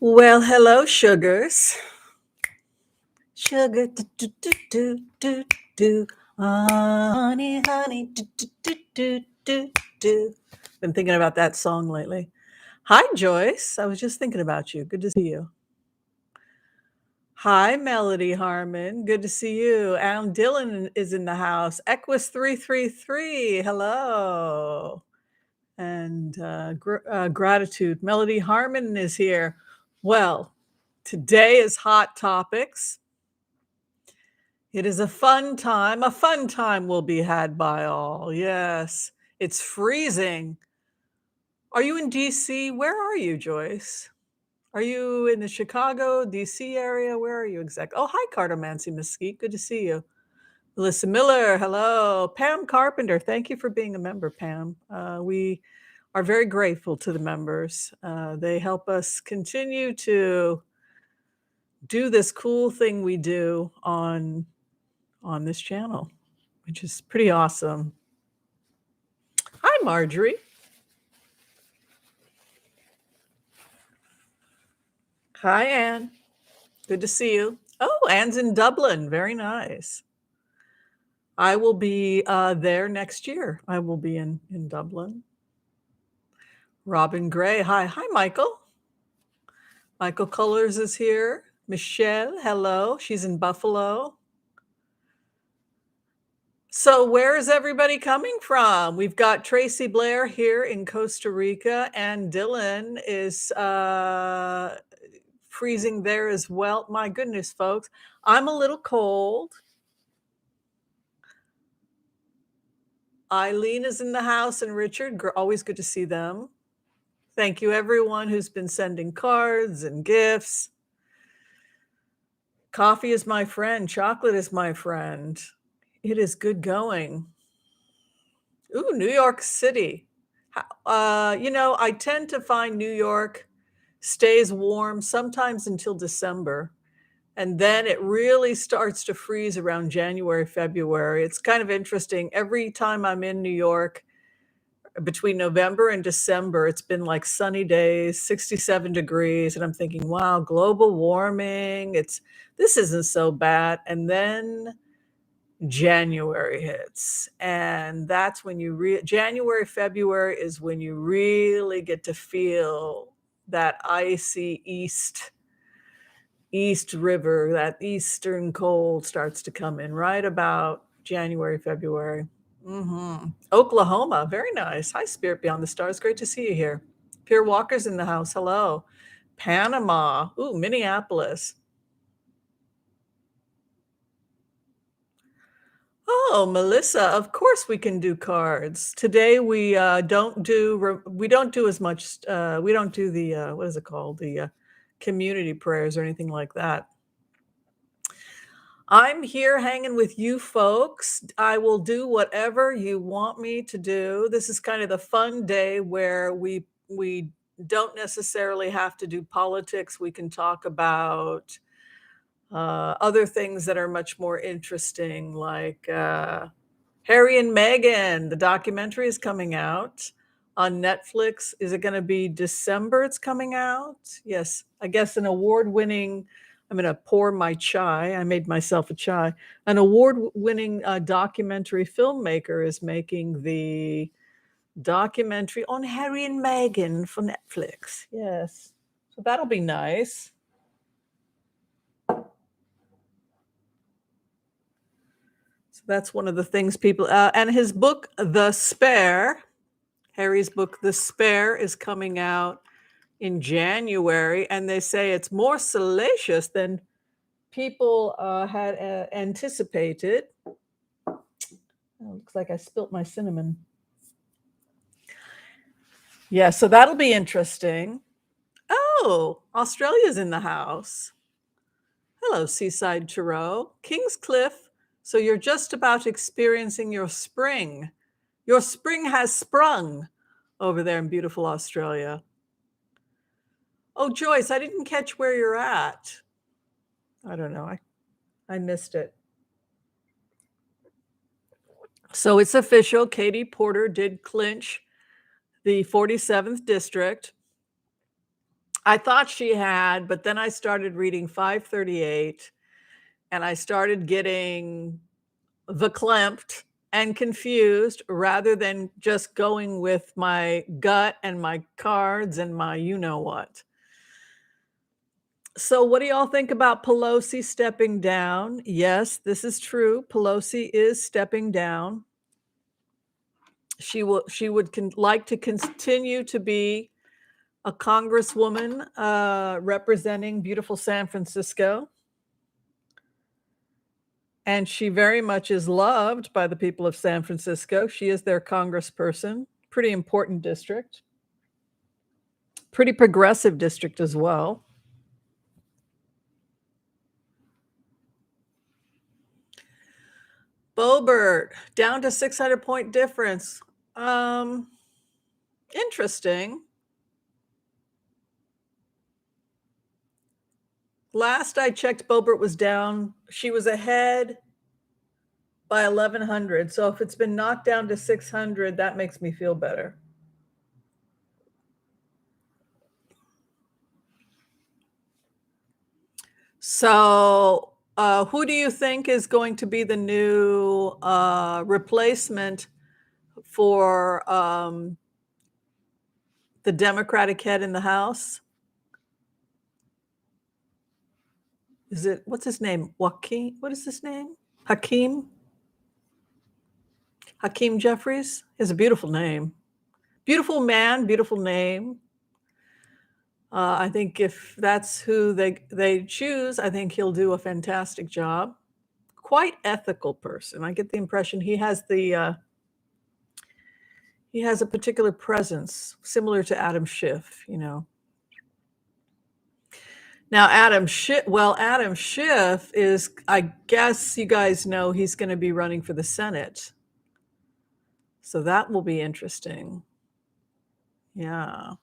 Well, hello, sugars. Sugar, do, do, do, do, do, do. Honey, honey, do, do, do, do, do, do. Been thinking about that song lately. Hi, Joyce. I was just thinking about you. Good to see you. Hi, Melody Harmon. Good to see you. Alan Dillon is in the house. Equus 333. Hello. And gratitude. Melody Harmon is here. Well, today is Hot Topics. It is a fun time. A fun time will be had by all. Yes, it's freezing. Are you in DC? Where are you, Joyce? Are you in the Chicago, DC area? Where are you exactly? Oh, hi, Carter Mancy Mesquite. Good to see you. Melissa Miller, hello. Pam Carpenter, thank you for being a member, Pam. We are very grateful to the members. They help us continue to do this cool thing we do on this channel, which is pretty awesome. Hi, Marjorie. Hi, Anne. Good to see you. Oh, Anne's in Dublin. Very nice. I will be there next year. I will be in Dublin. Robin Gray. Hi. Hi, Michael. Michael Cullers is here. Michelle, hello. She's in Buffalo. So where is everybody coming from? We've got Tracy Blair here in Costa Rica, and Dylan is freezing there as well. My goodness, folks. I'm a little cold. Eileen is in the house, and Richard. Always good to see them. Thank you, everyone who's been sending cards and gifts. Coffee is my friend. Chocolate is my friend. It is good going. Ooh, New York City. I tend to find New York stays warm sometimes until December. And then it really starts to freeze around January, February. It's kind of interesting. Every time I'm in New York, between November and December, it's been like sunny days, 67 degrees. And I'm thinking, wow, global warming. This isn't so bad. And then January hits. And that's when January, February is when you really get to feel that icy East River, that eastern cold starts to come in right about January, February. Oklahoma, very nice. Hi, Spirit Beyond the Stars. Great to see you here. Pierre Walker's in the house. Hello. Panama. Ooh, Minneapolis. Oh, Melissa, of course we can do cards. Today we don't do as much. We don't do the what is it called? The community prayers or anything like that. I'm here hanging with you folks. I will do whatever you want me to do. This is kind of the fun day where we don't necessarily have to do politics. We can talk about other things that are much more interesting, like Harry and Meghan. The documentary is coming out on Netflix. Is it going to be December it's coming out? Yes, I guess an award-winning, I'm going to pour my chai. I made myself a chai. An award-winning documentary filmmaker is making the documentary on Harry and Meghan for Netflix. Yes, so that'll be nice. So that's one of the things people, and his book, The Spare, Harry's book, The Spare, is coming out in January, and they say it's more salacious than people had anticipated. Oh, looks like I spilt my cinnamon. Yeah, so that'll be interesting. Oh, Australia's in the house. Hello, Seaside Tarot. Kingscliff, so you're just about experiencing your spring. Your spring has sprung over there in beautiful Australia. Oh, Joyce, I didn't catch where you're at. I don't know. I missed it. So it's official. Katie Porter did clinch the 47th district. I thought she had, but then I started reading 538 and I started getting verklempt and confused rather than just going with my gut and my cards and my you know what. So, what do y'all think about Pelosi stepping down? Yes, this is true. Pelosi is stepping down. She would like to continue to be a congresswoman representing beautiful San Francisco. And she very much is loved by the people of San Francisco. She is their congressperson. Pretty important district. Pretty progressive district as well. Boebert, down to 600-point difference. Interesting. Last I checked, Boebert was down. She was ahead by 1,100. So if it's been knocked down to 600, that makes me feel better. So who do you think is going to be the new replacement for the Democratic head in the House? Is it, what's his name? Joaquin? What is his name? Hakeem? Hakeem Jeffries? He has a beautiful name. Beautiful man, beautiful name. I think if that's who they choose, I think he'll do a fantastic job. Quite ethical person. I get the impression he has a particular presence similar to Adam Schiff, you know. Now, Adam Schiff is, I guess you guys know, he's going to be running for the Senate. So that will be interesting. Yeah.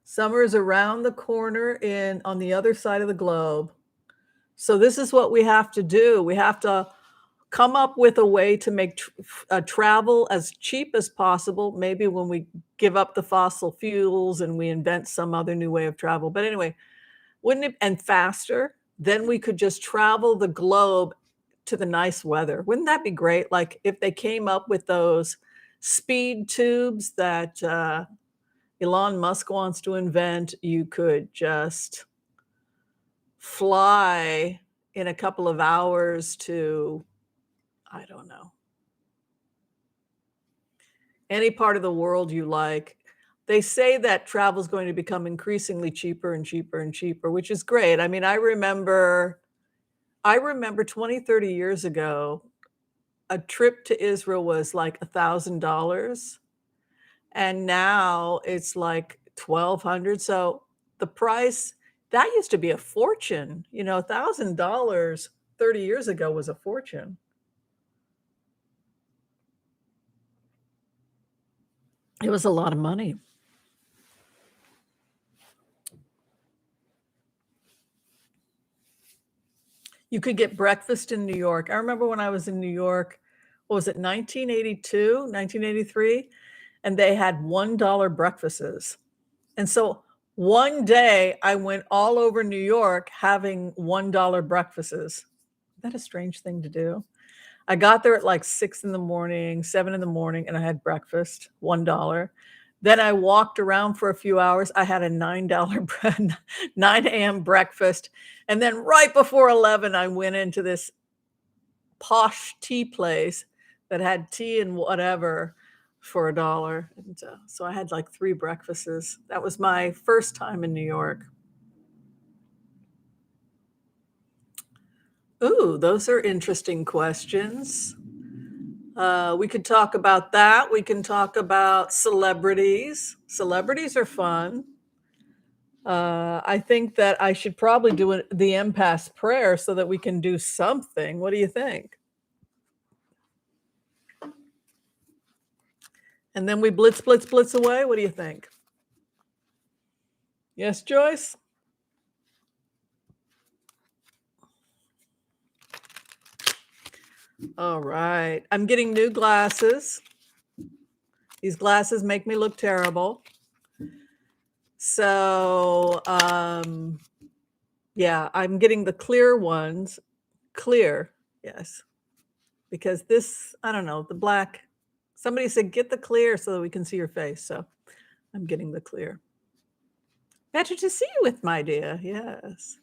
Summer is around the corner on the other side of the globe. So this is what we have to do. We have to come up with a way to make travel as cheap as possible. Maybe when we give up the fossil fuels and we invent some other new way of travel. But anyway, and faster, then we could just travel the globe to the nice weather. Wouldn't that be great? Like if they came up with those speed tubes that Elon Musk wants to invent, you could just fly in a couple of hours to, I don't know, any part of the world you like. They say that travel is going to become increasingly cheaper and cheaper and cheaper, which is great. I mean, I remember 20, 30 years ago, a trip to Israel was like $1,000. And now it's like 1,200. So the price, that used to be a fortune. You know, $1,000 30 years ago was a fortune. It was a lot of money. You could get breakfast in New York. I remember when I was in New York, what was it, 1982, 1983? And they had $1 breakfasts. And so one day I went all over New York having $1 breakfasts. Isn't that a strange thing to do? I got there at like 6 in the morning, 7 in the morning, and I had breakfast, $1. Then I walked around for a few hours. I had a $9 9 a.m. breakfast. And then right before 11, I went into this posh tea place that had tea and whatever for $1. And so I had like 3 breakfasts. That was my first time in New York. Ooh, those are interesting questions. We could talk about that. We can talk about celebrities. Celebrities are fun. I think that I should probably do the Empath prayer so that we can do something. What do you think? And then we blitz away. What do you think? Yes, Joyce? All right. I'm getting new glasses. These glasses make me look terrible. So, yeah, I'm getting the clear ones. Clear, yes. Because this, I don't know, the black, somebody said, get the clear so that we can see your face. So I'm getting the clear. Better to see you with, my dear. Yes.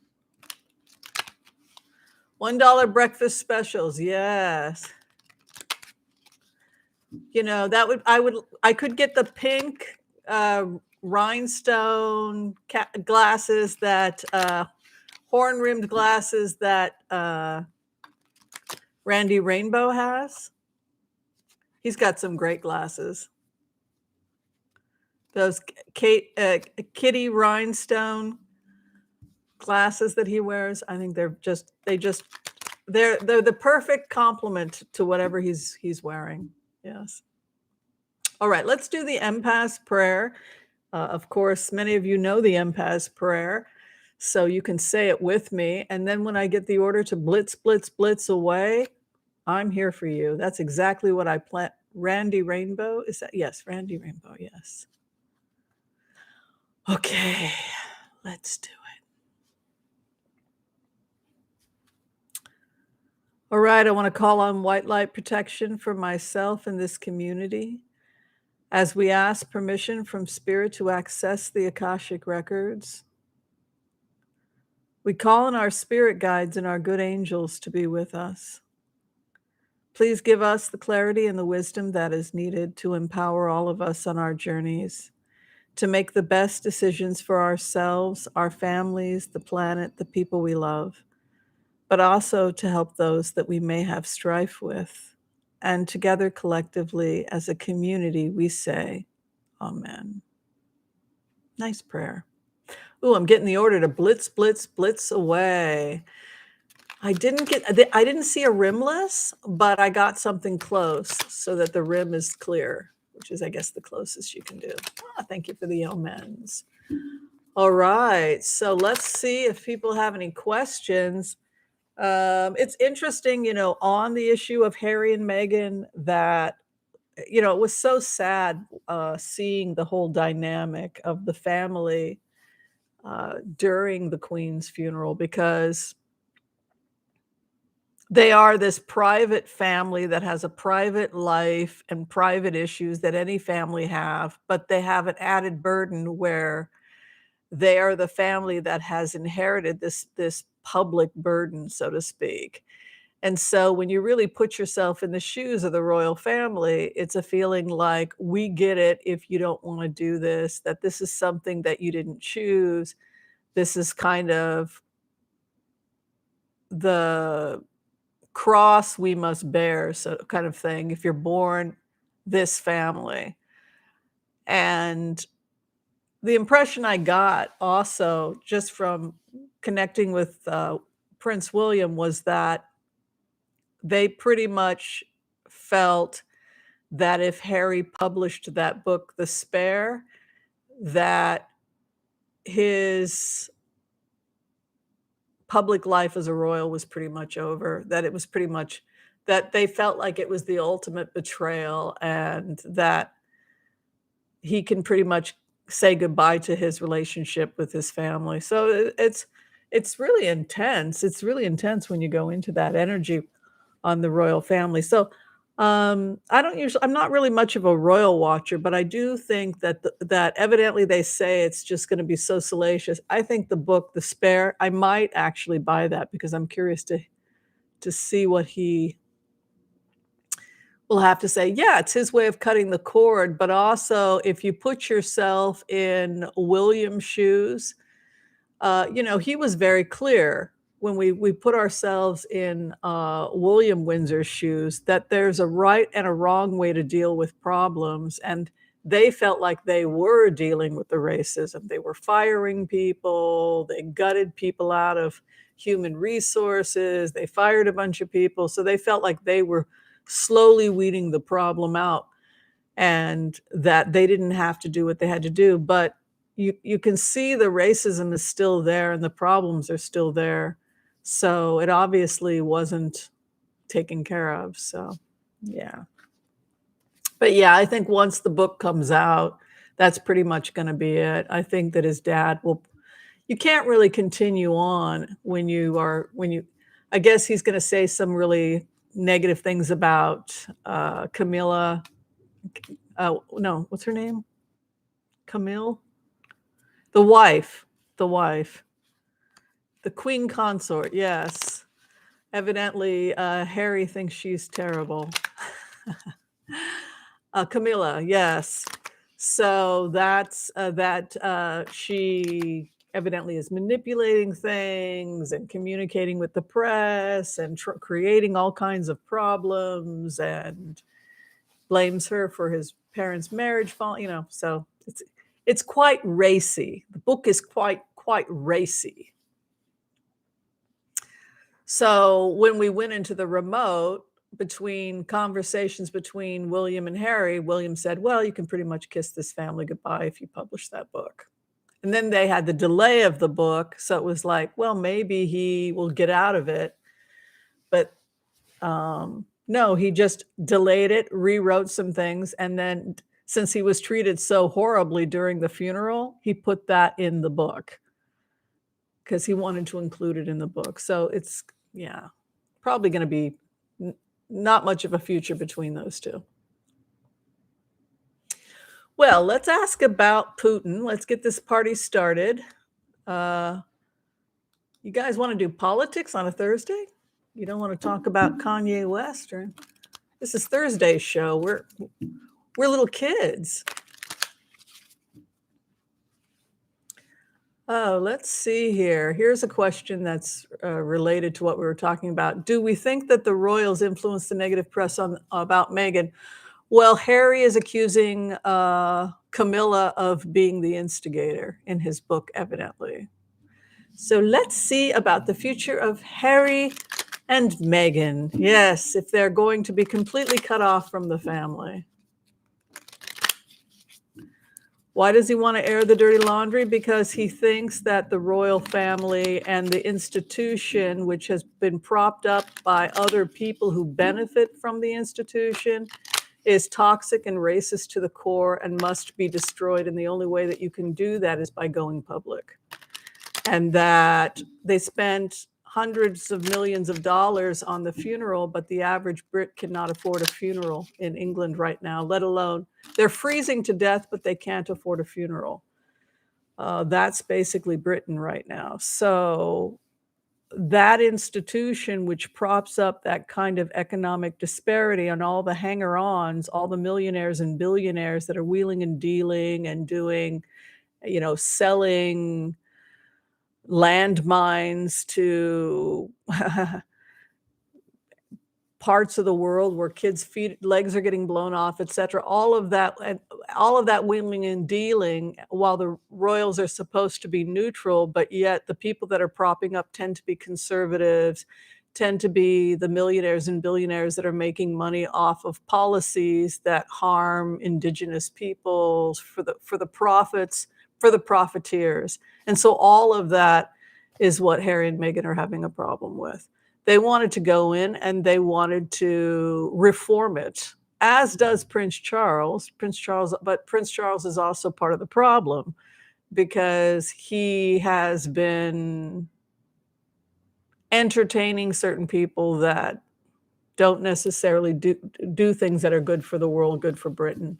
$1 breakfast specials. Yes. You know, I could get the pink rhinestone glasses that, horn-rimmed glasses that Randy Rainbow has. He's got some great glasses. Those kitty rhinestone glasses that he wears, I think they're the perfect complement to whatever he's wearing. Yes. All right, let's do the Empath prayer. Of course, many of you know the Empath prayer, so you can say it with me. And then when I get the order to blitz, blitz, blitz away, I'm here for you. That's exactly what I plan. Randy Rainbow, is that? Yes, Randy Rainbow, yes. Okay, let's do it. All right, I want to call on white light protection for myself and this community as we ask permission from Spirit to access the Akashic records. We call on our spirit guides and our good angels to be with us. Please give us the clarity and the wisdom that is needed to empower all of us on our journeys, to make the best decisions for ourselves, our families, the planet, the people we love, but also to help those that we may have strife with. And together collectively as a community, we say, Amen. Nice prayer. Ooh, I'm getting the order to blitz, blitz, blitz away. I didn't see a rimless, but I got something close so that the rim is clear, which is, I guess, the closest you can do. Thank you for the omens. All right, so let's see if people have any questions. It's interesting, on the issue of Harry and Meghan, that, it was so sad seeing the whole dynamic of the family during the Queen's funeral, because they are this private family that has a private life and private issues that any family have, but they have an added burden where they are the family that has inherited this public burden, so to speak. And so when you really put yourself in the shoes of the royal family, it's a feeling like, we get it if you don't want to do this, that this is something that you didn't choose. This is kind of the cross we must bear, so kind of thing, if you're born this family. And the impression I got also just from connecting with Prince William was that they pretty much felt that if Harry published that book, The Spare, that his public life as a royal was pretty much over, that it was pretty much that they felt like it was the ultimate betrayal, and that he can pretty much say goodbye to his relationship with his family. So it's really intense. It's really intense when you go into that energy on the royal family. So I'm not really much of a royal watcher, but I do think that that evidently they say it's just going to be so salacious. I think the book, The Spare, I might actually buy that because I'm curious to see what he will have to say. Yeah, it's his way of cutting the cord, but also if you put yourself in William's shoes, he was very clear when we put ourselves in William Windsor's shoes that there's a right and a wrong way to deal with problems. And they felt like they were dealing with the racism. They were firing people. They gutted people out of human resources. They fired a bunch of people. So they felt like they were slowly weeding the problem out, and that they didn't have to do what they had to do. But you can see the racism is still there and the problems are still there. So it obviously wasn't taken care of. So, yeah. But yeah, I think once the book comes out, That's pretty much gonna be it. I think that his dad will you can't really continue on when you I guess he's gonna say some really negative things about, Camilla, no, what's her name? Camille? The wife, the wife. The queen consort, yes. Evidently, Harry thinks she's terrible. Camilla, yes. So that's that she evidently is manipulating things and communicating with the press and creating all kinds of problems and blames her for his parents' marriage fall, so it's quite racy. The book is quite racy. So when we went into the remote between conversations between William and Harry, William said, well, you can pretty much kiss this family goodbye if you publish that book. And then they had the delay of the book. So it was like, well, maybe he will get out of it. But no, he just delayed it, rewrote some things. And then since he was treated so horribly during the funeral, he put that in the book because he wanted to include it in the book. So it's, yeah, probably going to be not much of a future between those two. Well, let's ask about Putin. Let's get this party started. You guys want to do politics on a Thursday? You don't want to talk about Kanye West? Or this is Thursday's show. We're little kids. Oh, let's see here. Here's a question that's related to what we were talking about. Do we think that the royals influenced the negative press about Meghan? Well, Harry is accusing Camilla of being the instigator in his book, evidently. So let's see about the future of Harry and Meghan. Yes, if they're going to be completely cut off from the family. Why does he want to air the dirty laundry? Because he thinks that the royal family and the institution, which has been propped up by other people who benefit from the institution, is toxic and racist to the core and must be destroyed. And the only way that you can do that is by going public. And that they spent hundreds of millions of dollars on the funeral, but the average Brit cannot afford a funeral in England right now, let alone they're freezing to death, but they can't afford a funeral. That's basically Britain right now. So that institution, which props up that kind of economic disparity on all the hanger-ons, all the millionaires and billionaires that are wheeling and dealing and doing, selling landmines to parts of the world where kids' legs are getting blown off, etc. All of that wheeling and dealing, while the royals are supposed to be neutral, but yet the people that are propping up tend to be conservatives, tend to be the millionaires and billionaires that are making money off of policies that harm indigenous peoples for the profits, for the profiteers. And so all of that is what Harry and Meghan are having a problem with. They wanted to go in and they wanted to reform it, as does Prince Charles. But Prince Charles is also part of the problem because he has been entertaining certain people that don't necessarily do things that are good for the world, good for Britain.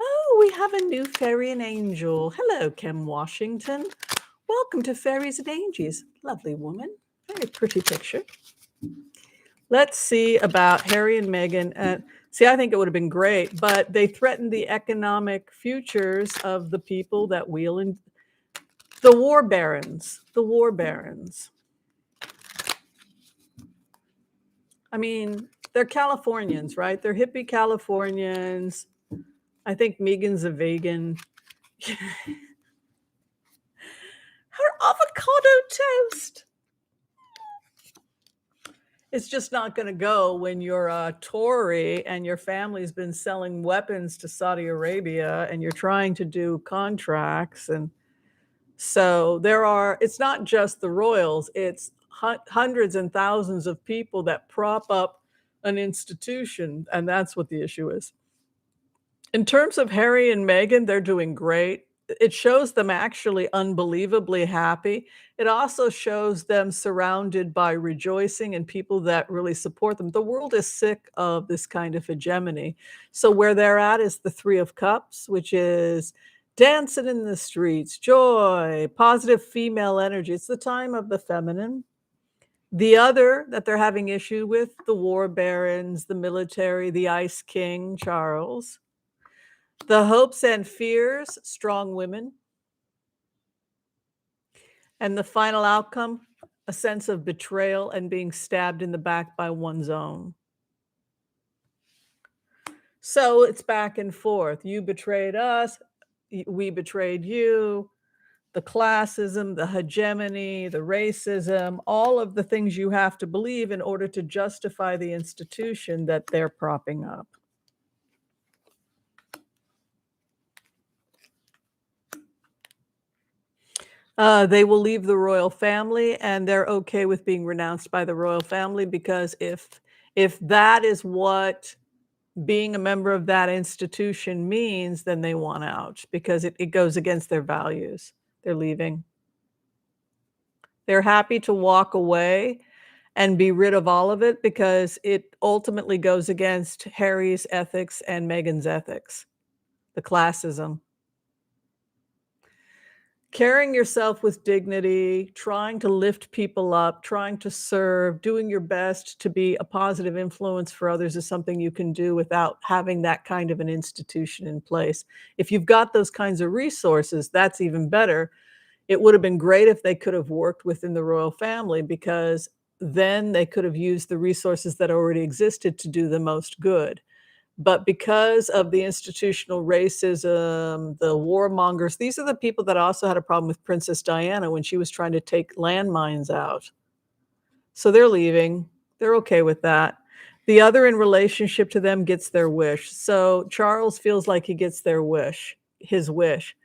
Oh, we have a new fairy and angel. Hello, Kim Washington. Welcome to Fairies and Angels. Lovely woman. Very pretty picture. Let's see about Harry and Meghan. See, I think it would have been great, but they threatened the economic futures of the people that wheel in the war barons. The war barons. I mean, they're Californians, right? They're hippie Californians. I think Megan's a vegan. Her avocado toast. It's just not going to go when you're a Tory and your family's been selling weapons to Saudi Arabia and you're trying to do contracts. And so it's not just the royals, it's hundreds and thousands of people that prop up an institution. And that's what the issue is. In terms of Harry and Meghan, they're doing great. It shows them actually unbelievably happy. It also shows them surrounded by rejoicing and people that really support them. The world is sick of this kind of hegemony. So where they're at is the Three of Cups, which is dancing in the streets, joy, positive female energy. It's the time of the feminine. The other that they're having issue with, the war barons, the military, the Ice King, Charles. The hopes and fears, strong women. And the final outcome, a sense of betrayal and being stabbed in the back by one's own. So it's back and forth. You betrayed us, we betrayed you. The classism, the hegemony, the racism, all of the things you have to believe in order to justify the institution that they're propping up. They will leave the royal family, and they're okay with being renounced by the royal family, because if that is what being a member of that institution means, then they want out, because it goes against their values. They're leaving. They're happy to walk away and be rid of all of it, because it ultimately goes against Harry's ethics and Meghan's ethics, the classism. Carrying yourself with dignity, trying to lift people up, trying to serve, doing your best to be a positive influence for others is something you can do without having that kind of an institution in place. If you've got those kinds of resources, that's even better. It would have been great if they could have worked within the royal family, because then they could have used the resources that already existed to do the most good. But because of the institutional racism, the warmongers, these are the people that also had a problem with Princess Diana when she was trying to take landmines out. So they're leaving. They're okay with that. The other in relationship to them gets their wish. So Charles feels like he gets their wish, his wish.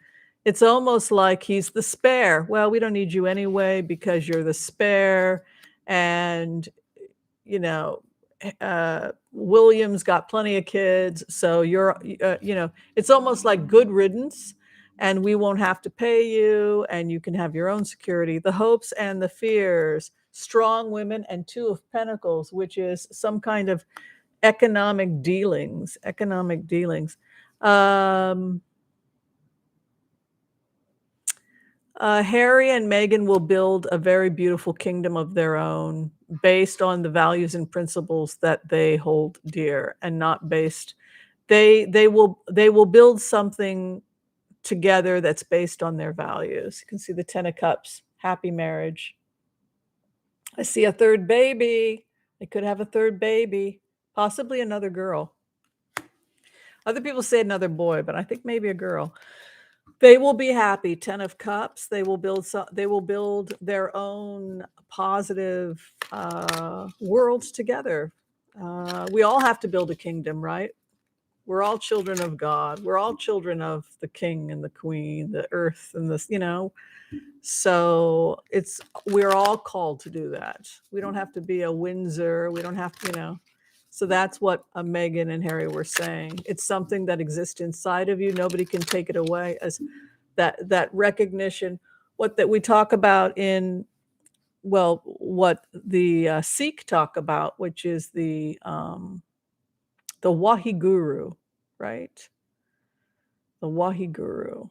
It's almost like he's the spare. Well, we don't need you anyway because you're the spare. And, you know, William's got plenty of kids. So you're, it's almost like good riddance, and we won't have to pay you, and you can have your own security. The hopes and the fears, strong women, and Two of Pentacles, which is some kind of economic dealings. Harry and Meghan will build a very beautiful kingdom of their own, based on the values and principles that they hold dear, and not based. They will build something together that's based on their values. You can see the Ten of Cups, happy marriage. I see a third baby. They could have a third baby, possibly another girl. Other people say another boy, but I think maybe a girl. They will be happy. Ten of Cups. They will build their own positive worlds together. We all have to build a kingdom, right? We're all children of God. We're all children of the king and the queen, the earth and this, So we're all called to do that. We don't have to be a Windsor. We don't have to, So that's what Meghan and Harry were saying. It's something that exists inside of you. Nobody can take it away. As that recognition, what that we talk about in, well, what the Sikh talk about, which is the Wahiguru, right? The Wahiguru,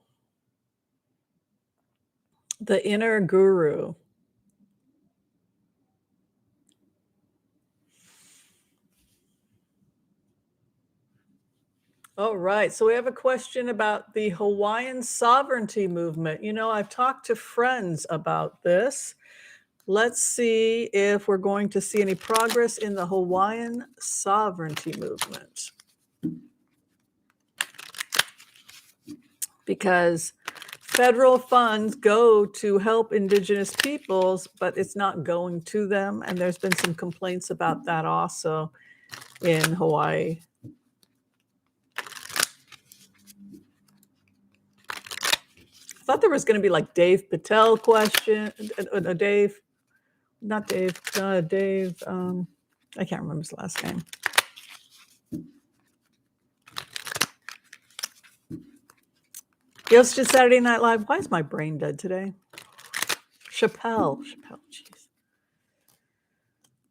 the inner guru. All right. So we have a question about the Hawaiian Sovereignty movement. I've talked to friends about this. Let's see if we're going to see any progress in the Hawaiian Sovereignty movement. Because federal funds go to help indigenous peoples, but it's not going to them. And there's been some complaints about that also in Hawaii. I thought there was going to be like Dave Patel question. Dave. I can't remember his last name. He hosted Saturday Night Live. Why is my brain dead today? Chappelle, jeez.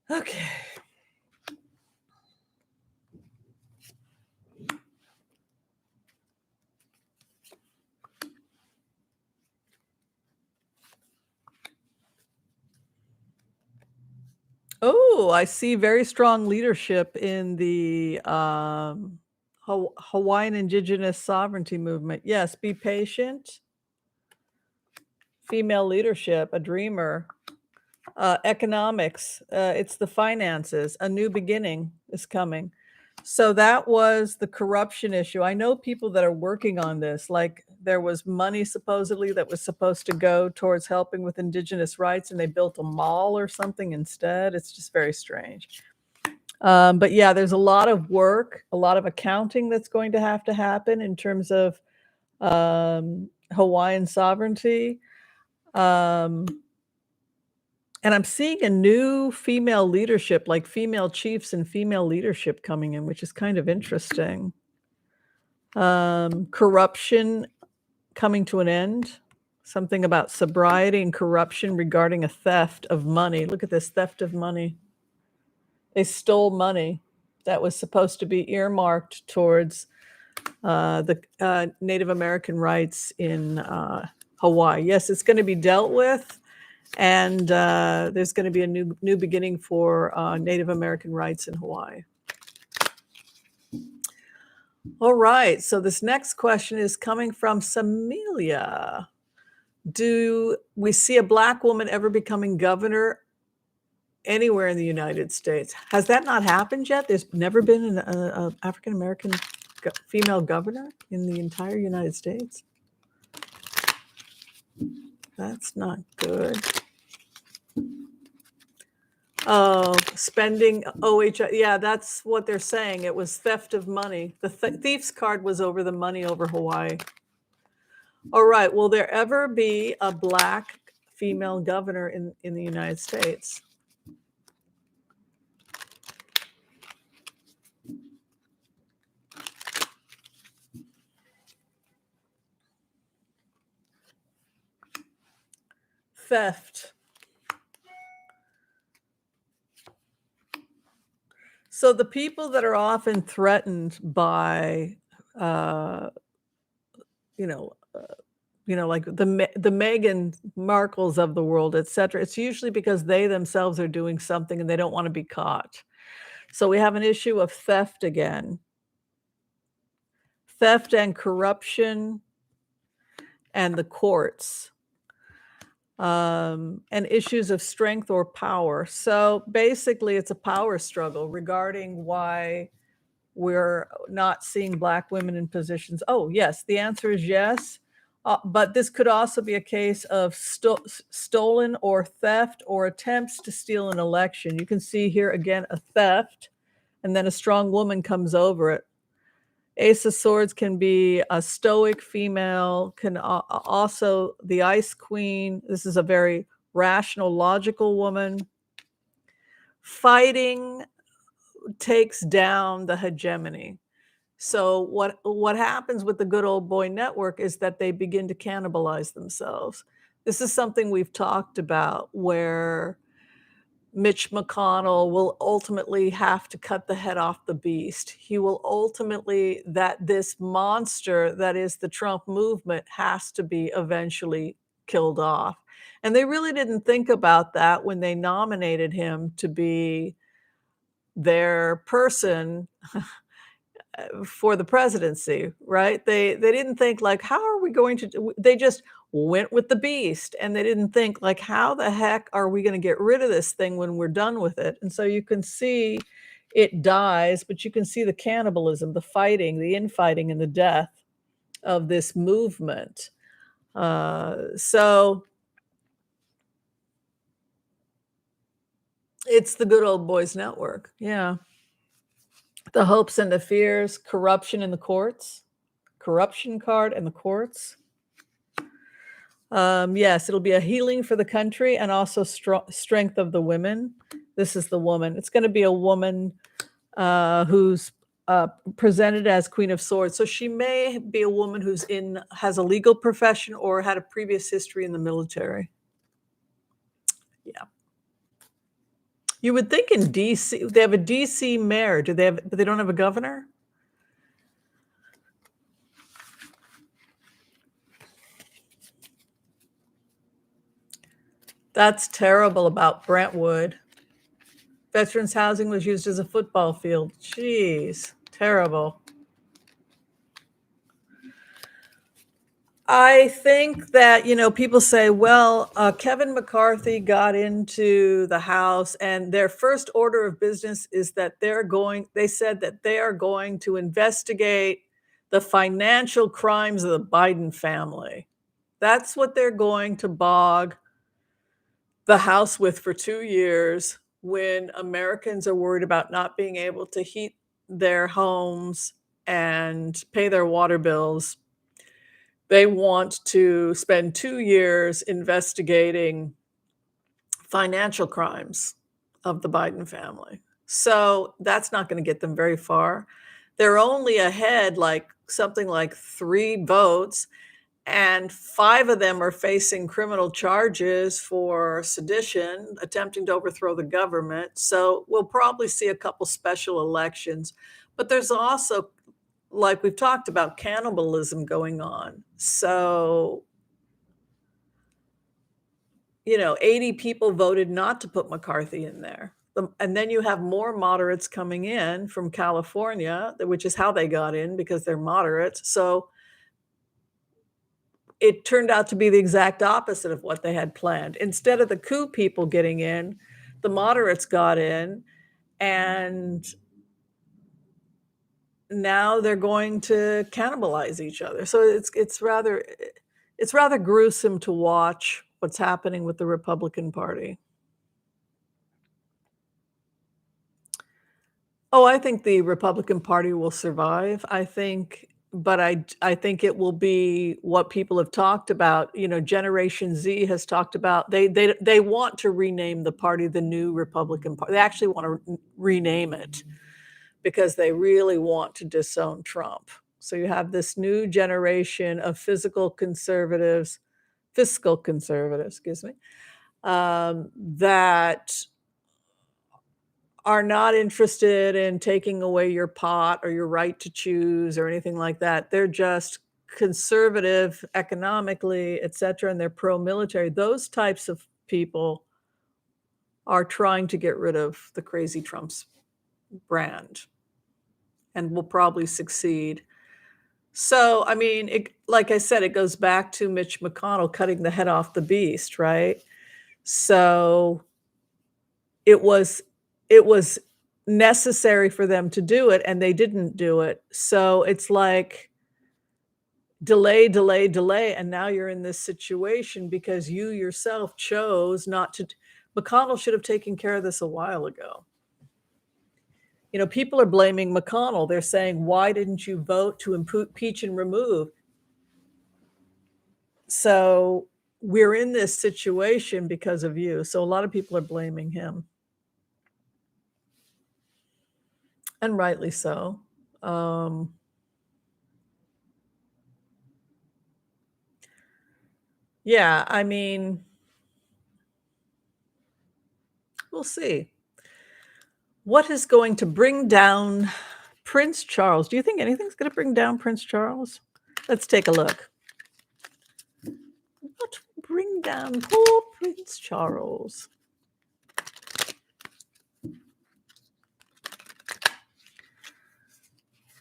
Okay. Oh, I see very strong leadership in the Hawaiian Indigenous Sovereignty movement. Yes, be patient. Female leadership, a dreamer. Economics, it's the finances. A new beginning is coming. So that was the corruption issue. I know people that are working on this, like there was money supposedly that was supposed to go towards helping with Indigenous rights, and they built a mall or something instead. It's just very strange. But yeah, there's a lot of work, a lot of accounting that's going to happen in terms of Hawaiian sovereignty. And I'm seeing a new female leadership, like female chiefs and female leadership coming in, which is kind of interesting. Corruption coming to an end. Something about sobriety and corruption regarding a theft of money. Look at this theft of money. They stole money that was supposed to be earmarked towards the Native American rights in Hawaii. Yes, it's going to be dealt with. And there's going to be a new beginning for Native American rights in Hawaii. All right. So this next question is coming from Samelia. Do we see a Black woman ever becoming governor anywhere in the United States? Has that not happened yet? There's never been an African American female governor in the entire United States. That's not good. Oh, spending OHI. Yeah, that's what they're saying. It was theft of money. The thief's card was over the money over Hawaii. All right. Will there ever be a Black female governor in the United States? Theft. So the people that are often threatened by, like the Meghan Markles of the world, et cetera, it's usually because they themselves are doing something and they don't want to be caught. So we have an issue of theft again. Theft and corruption and the courts. And issues of strength or power. So basically, it's a power struggle regarding why we're not seeing Black women in positions. Oh, yes, the answer is yes. But this could also be a case of stolen or theft or attempts to steal an election. You can see here again a theft, and then a strong woman comes over it. Ace of Swords can be a stoic female, can also the Ice Queen. This is a very rational, logical woman. Fighting takes down the hegemony. So what happens with the good old boy network is that they begin to cannibalize themselves. This is something we've talked about, where Mitch McConnell will ultimately have to cut the head off the beast. He will ultimately, that this monster that is the Trump movement has to be eventually killed off. And they really didn't think about that when they nominated him to be their person for the presidency, right? They didn't think like, how are we going to do? They just went with the beast, and they didn't think like, how the heck are we going to get rid of this thing when we're done with it? And so you can see it dies, but you can see the cannibalism, the fighting, the infighting, and the death of this movement. So it's the good old boys network. Yeah. The hopes and the fears, corruption in the courts, corruption card in the courts. Yes, it'll be a healing for the country and also strength of the women. This is the woman. It's going to be a woman who's presented as Queen of Swords. So she may be a woman who's has a legal profession or had a previous history in the military. Yeah. You would think in DC, they have a DC mayor. But they don't have a governor? That's terrible about Brentwood. Veterans housing was used as a football field. Jeez, terrible. I think that, people say, well, Kevin McCarthy got into the House and their first order of business is that they said that they are going to investigate the financial crimes of the Biden family. That's what they're going to bog the House with for 2 years when Americans are worried about not being able to heat their homes and pay their water bills. They want to spend 2 years investigating financial crimes of the Biden family. So that's not going to get them very far. They're only ahead something like 3 votes, and 5 of them are facing criminal charges for sedition, attempting to overthrow the government. So we'll probably see a couple special elections. But there's also, like we've talked about, cannibalism going on. So, 80 people voted not to put McCarthy in there. And then you have more moderates coming in from California, which is how they got in because they're moderates. So it turned out to be the exact opposite of what they had planned. Instead of the coup people getting in, the moderates got in, and now they're going to cannibalize each other. So it's rather gruesome to watch what's happening with the Republican Party. Oh, I think the Republican Party will survive. But I think it will be what people have talked about. Generation Z has talked about they want to rename the party the New Republican Party. They actually want to rename it because they really want to disown Trump. So you have this new generation of fiscal conservatives, excuse me, that are not interested in taking away your pot or your right to choose or anything like that. They're just conservative economically, et cetera, and they're pro-military. Those types of people are trying to get rid of the crazy Trump's brand and will probably succeed. So, I mean, like I said, it goes back to Mitch McConnell cutting the head off the beast, right? So it was necessary for them to do it, and they didn't do it. So it's like delay, delay, delay, and now you're in this situation because you yourself chose not to. McConnell should have taken care of this a while ago. People are blaming McConnell. They're saying, why didn't you vote to impeach and remove? So we're in this situation because of you. So a lot of people are blaming him. And rightly so. Yeah, I mean, we'll see. What is going to bring down Prince Charles? Do you think anything's going to bring down Prince Charles? Let's take a look. What will bring down poor Prince Charles?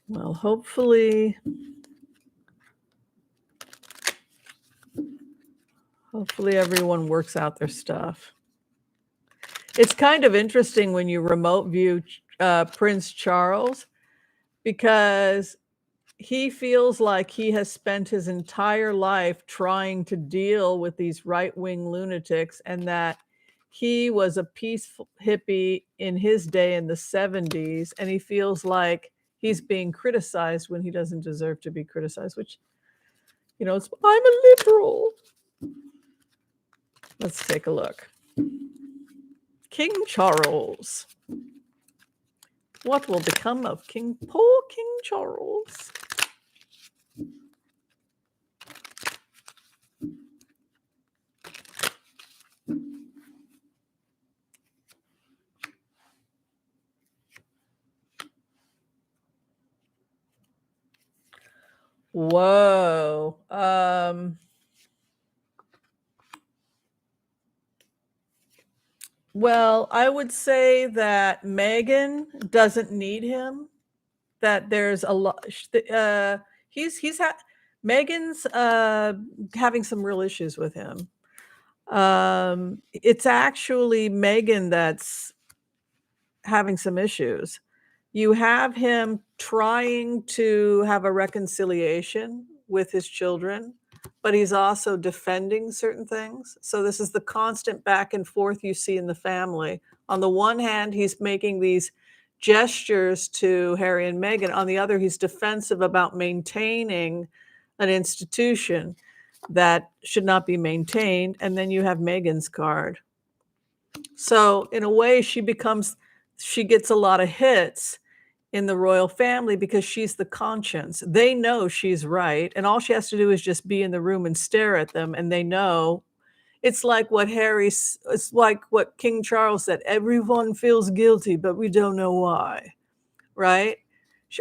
Well, hopefully everyone works out their stuff. It's kind of interesting when you remote view Prince Charles, because he feels like he has spent his entire life trying to deal with these right-wing lunatics, and that he was a peaceful hippie in his day in the 70s, and he feels like he's being criticized when he doesn't deserve to be criticized, which, I'm a liberal. Let's take a look. King Charles. What will become of poor King Charles? Whoa. Well, I would say that Meghan doesn't need him. That there's a lot. He's Meghan's having some real issues with him. It's actually Meghan that's having some issues. You have him trying to have a reconciliation with his children, but he's also defending certain things. So this is the constant back and forth you see in the family. On the one hand, he's making these gestures to Harry and Meghan. On the other, he's defensive about maintaining an institution that should not be maintained. And then you have Meghan's card. So in a way, she gets a lot of hits in the royal family because she's the conscience. They know she's right, and all she has to do is just be in the room and stare at them, and they know. It's like it's like what King Charles said, everyone feels guilty, but we don't know why, right?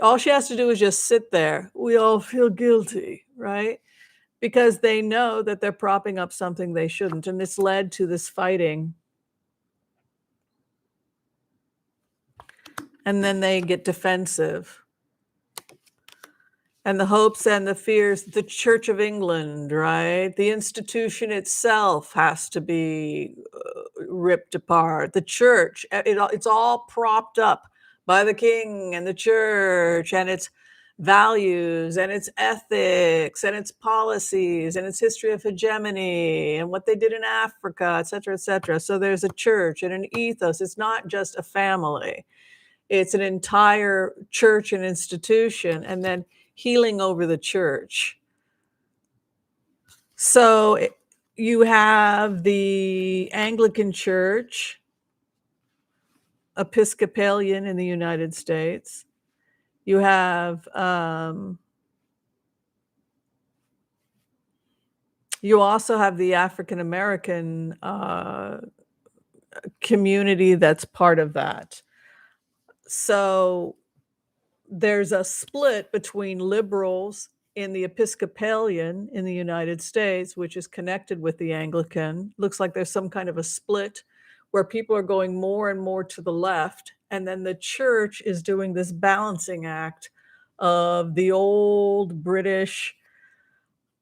All she has to do is just sit there. We all feel guilty, right? Because they know that they're propping up something they shouldn't, and it's led to this fighting. And then they get defensive. And the hopes and the fears, the Church of England, right? The institution itself has to be ripped apart. The church, it's all propped up by the king and the church and its values and its ethics and its policies and its history of hegemony and what they did in Africa, et cetera, et cetera. So there's a church and an ethos. It's not just a family. It's an entire church and institution, and then healing over the church. So you have the Anglican Church, Episcopalian in the United States. You have you also have the African American community that's part of that. So there's a split between liberals in the Episcopalian in the United States, which is connected with the Anglican. Looks like there's some kind of a split where people are going more and more to the left. And then the church is doing this balancing act of the old British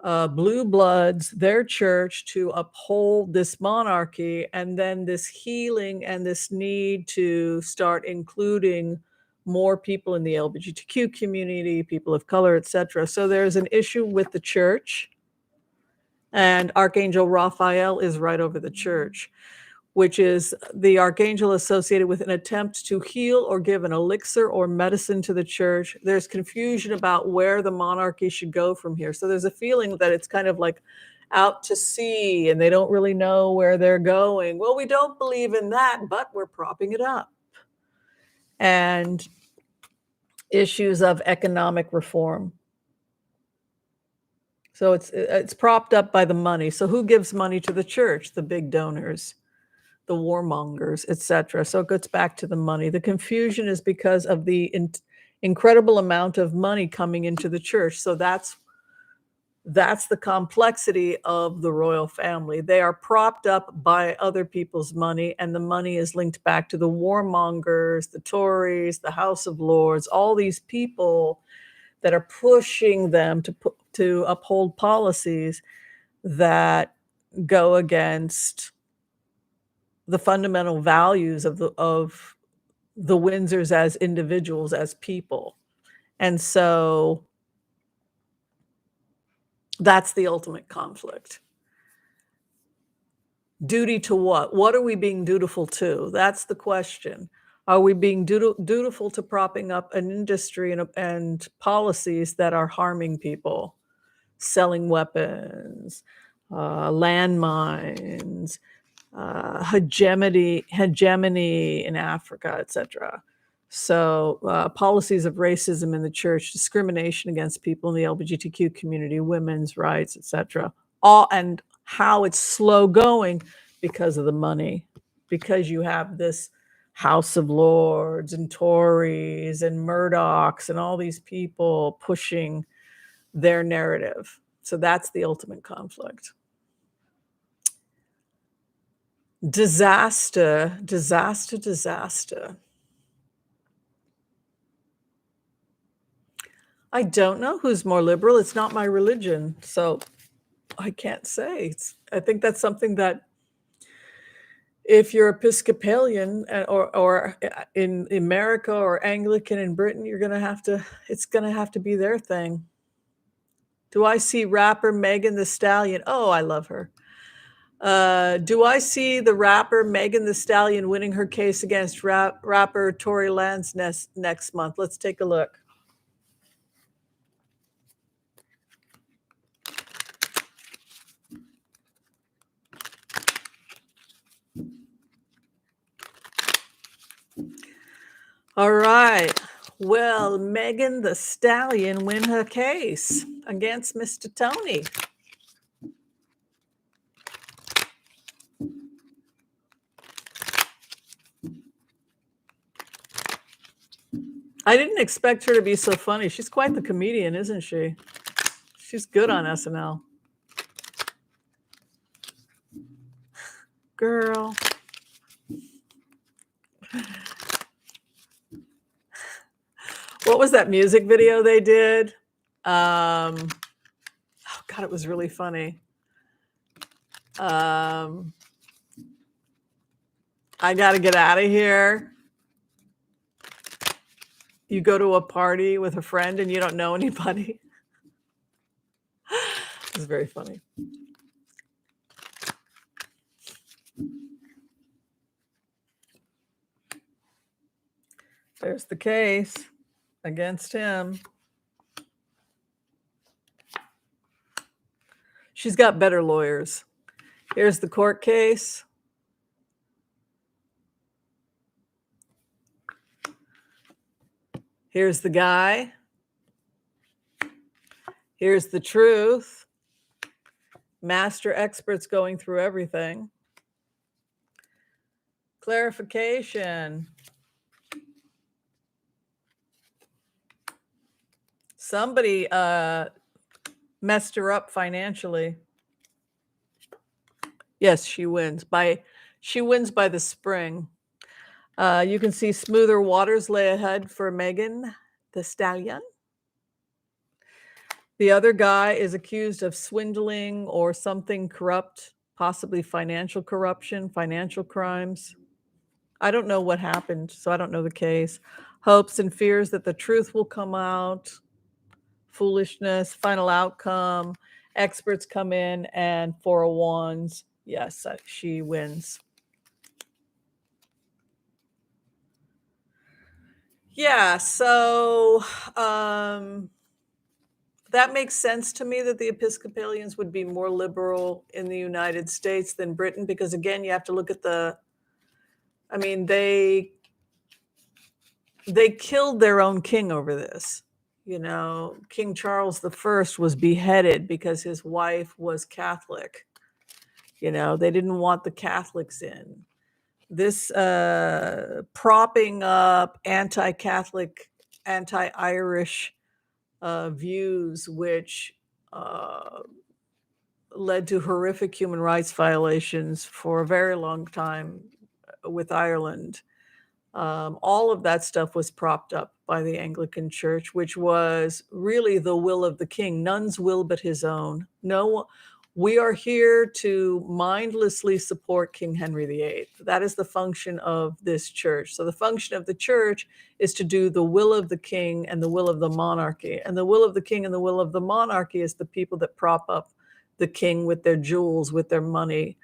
blue bloods, their church, to uphold this monarchy, and then this healing and this need to start including more people in the LGBTQ community, people of color, etc. So there's an issue with the church, and Archangel Raphael is right over the church, which is the archangel associated with an attempt to heal or give an elixir or medicine to the church. There's confusion about where the monarchy should go from here. So there's a feeling that it's kind of like out to sea and they don't really know where they're going. Well, we don't believe in that, but we're propping it up. And issues of economic reform. So it's propped up by the money. So who gives money to the church? The big donors, the warmongers, etc. So it goes back to the money. The confusion is because of the incredible amount of money coming into the church. So that's the complexity of the royal family. They are propped up by other people's money, and the money is linked back to the warmongers, the Tories, the House of Lords, all these people that are pushing them to uphold policies that go against the fundamental values of the Windsors as individuals, as people. And so that's the ultimate conflict. Duty to what? What are we being dutiful to? That's the question. Are we being dutiful to propping up an industry and policies that are harming people, selling weapons, landmines, hegemony in Africa, etc.? So policies of racism in the church, discrimination against people in the LGBTQ community, women's rights, etc. All, and how it's slow going because of the money, because you have this House of Lords and Tories and Murdochs and all these people pushing their narrative. So that's the ultimate conflict. Disaster, disaster, disaster. I don't know who's more liberal. It's not my religion, so I can't say. I think that's something that if you're Episcopalian or in America or Anglican in Britain, it's gonna have to be their thing. Do I see rapper Megan Thee Stallion? Oh, I love her. Do I see the rapper Megan Thee Stallion winning her case against rapper Tory Lanez next month? Let's take a look. All right. Will Megan Thee Stallion win her case against Mr. Tony? I didn't expect her to be so funny. She's quite the comedian, isn't she? She's good on SNL. Girl. What was that music video they did? Oh God, it was really funny. I got to get out of here. You go to a party with a friend and you don't know anybody. It's very funny. There's the case against him. She's got better lawyers. Here's the court case. Here's the guy. Here's the truth. Master experts going through everything. Clarification. Somebody messed her up financially. Yes, she wins by the spring. You can see smoother waters lay ahead for Megan Thee Stallion. The other guy is accused of swindling or something corrupt, possibly financial corruption, financial crimes. I don't know what happened, so I don't know the case. Hopes and fears that the truth will come out. Foolishness, final outcome. Experts come in and 401s. Yes, she wins. Yeah, so that makes sense to me that the Episcopalians would be more liberal in the United States than Britain, because again, you have to look at they killed their own king over this. You know, King Charles I was beheaded because his wife was Catholic. You know, they didn't want the Catholics in. This propping up anti-Catholic, anti-Irish views, which led to horrific human rights violations for a very long time with Ireland. All of that stuff was propped up by the Anglican Church, which was really the will of the king, none's will but his own. No, we are here to mindlessly support King Henry VIII. That is the function of this church. So the function of the church is to do the will of the king and the will of the monarchy. And the will of the king and the will of the monarchy is the people that prop up the king with their jewels, with their money,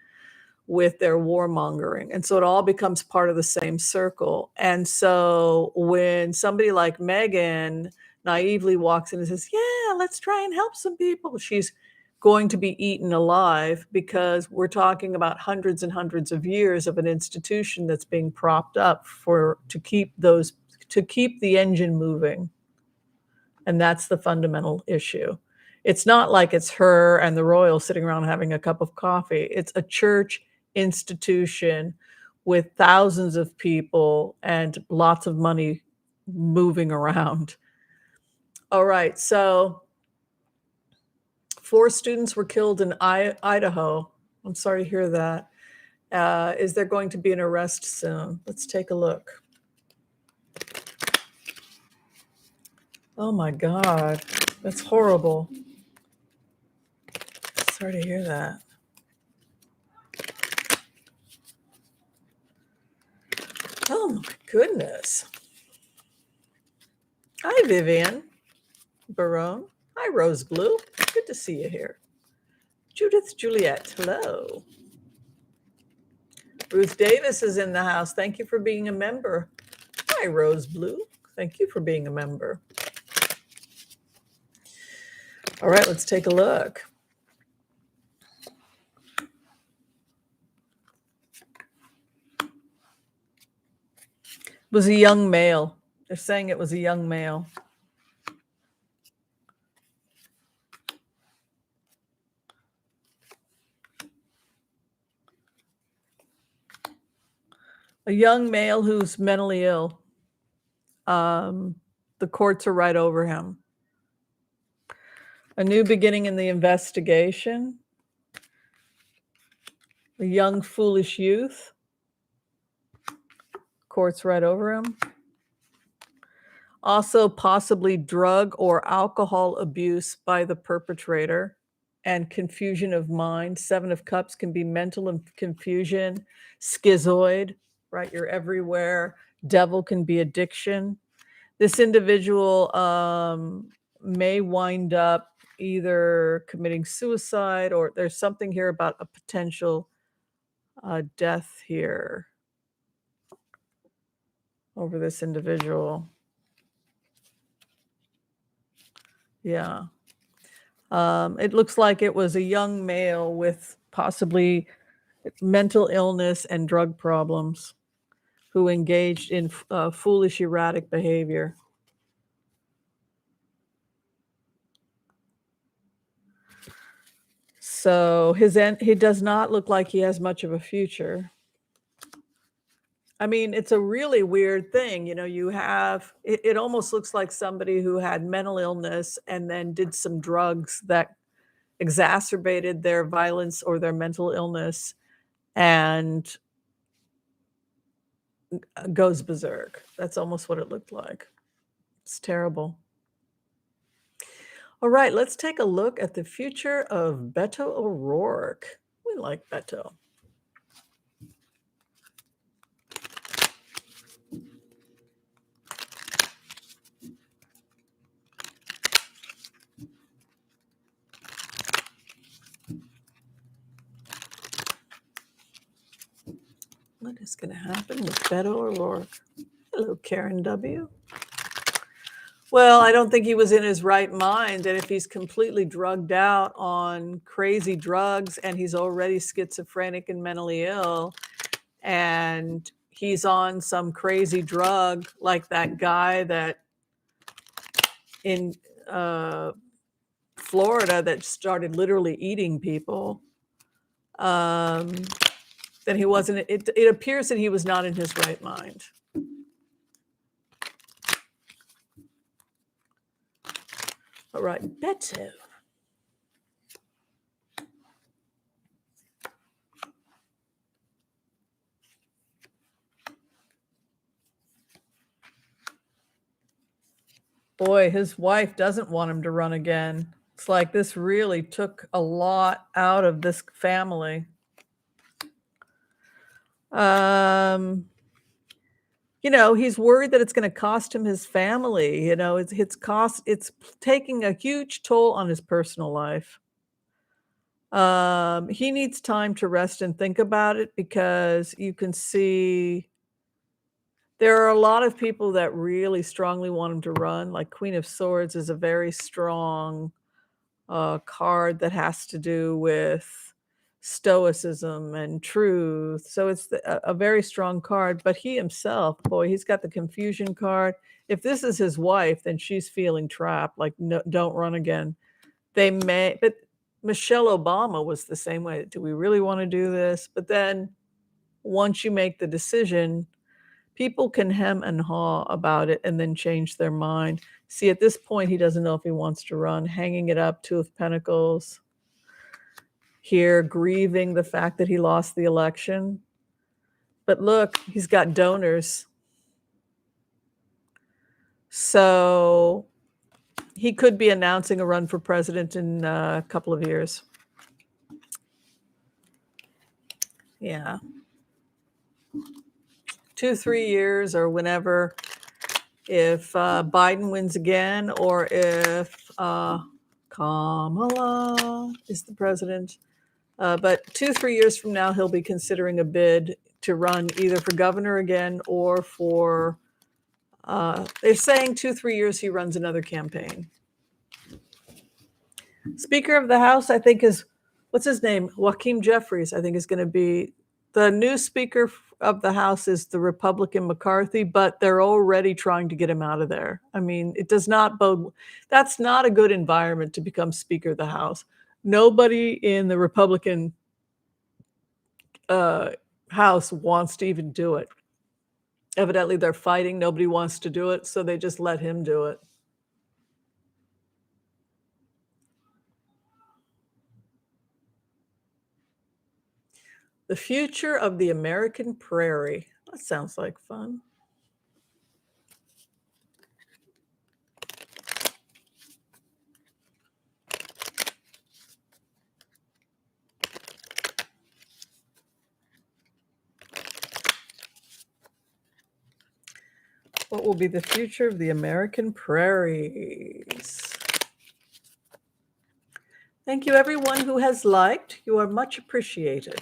with their warmongering. And so it all becomes part of the same circle. And so when somebody like Meghan naively walks in and says, yeah, let's try and help some people, she's going to be eaten alive, because we're talking about hundreds and hundreds of years of an institution that's being propped up to keep those to keep the engine moving. And that's the fundamental issue. It's not like it's her and the royals sitting around having a cup of coffee. It's a church institution with thousands of people and lots of money moving around. All right, so 4 students were killed in Idaho. I'm sorry to hear that. Is there going to be an arrest soon? Let's take a look. Oh my God, that's horrible. Sorry to hear that. Oh my goodness. Hi, Vivian Barone. Hi, Rose Blue. Good to see you here. Judith Juliet, hello. Ruth Davis is in the house. Thank you for being a member. Hi, Rose Blue. Thank you for being a member. All right, let's take a look. It was a young male. They're saying it was a young male. A young male who's mentally ill. The courts are right over him. A new beginning in the investigation. A young, foolish youth. Courts right over him. Also, possibly drug or alcohol abuse by the perpetrator and confusion of mind. 7 of Cups can be mental confusion, schizoid, right? You're everywhere. Devil can be addiction. This individual may wind up either committing suicide, or there's something here about a potential death here over this individual. Yeah. It looks like it was a young male with possibly mental illness and drug problems who engaged in foolish, erratic behavior. So he does not look like he has much of a future. I mean, it's a really weird thing. You know, you have, it almost looks like somebody who had mental illness and then did some drugs that exacerbated their violence or their mental illness and goes berserk. That's almost what it looked like. It's terrible. All right, let's take a look at the future of Beto O'Rourke. We like Beto. What is going to happen with Beto O'Rourke? Hello, Karen W. Well, I don't think he was in his right mind. And if he's completely drugged out on crazy drugs and he's already schizophrenic and mentally ill, and he's on some crazy drug like that guy that in Florida that started literally eating people, then he wasn't, it appears that he was not in his right mind. All right, Beto. Boy, his wife doesn't want him to run again. It's like this really took a lot out of this family. You know, he's worried that it's going to cost him his family. You know, it's taking a huge toll on his personal life. He needs time to rest and think about it, because you can see there are a lot of people that really strongly want him to run. Like Queen of Swords is a very strong card that has to do with stoicism and truth. So it's a very strong card. But he himself, boy, he's got the confusion card. If this is his wife, then she's feeling trapped. Like, no, don't run again. They may, but Michelle Obama was the same way. Do we really want to do this? But then once you make the decision, people can hem and haw about it and then change their mind. See, at this point, he doesn't know if he wants to run. Hanging it up, Two of Pentacles. Here, grieving the fact that he lost the election. But look, he's got donors. So he could be announcing a run for president in a couple of years. Yeah. 2-3 years or whenever, if Biden wins again, or if Kamala is the president. But 2-3 years from now, he'll be considering a bid to run either for governor again or for, they're saying 2-3 years he runs another campaign. Speaker of the House, I think, is, what's his name? Joaquin Jeffries, I think, is going to be the new Speaker of the House. Is the Republican McCarthy, but they're already trying to get him out of there. I mean, it does not bode. That's not a good environment to become Speaker of the House. Nobody in the Republican House wants to even do it. Evidently, they're fighting. Nobody wants to do it, so they just let him do it. The future of the American prairie. That sounds like fun. What will be the future of the American prairies? Thank you, everyone who has liked. You are much appreciated.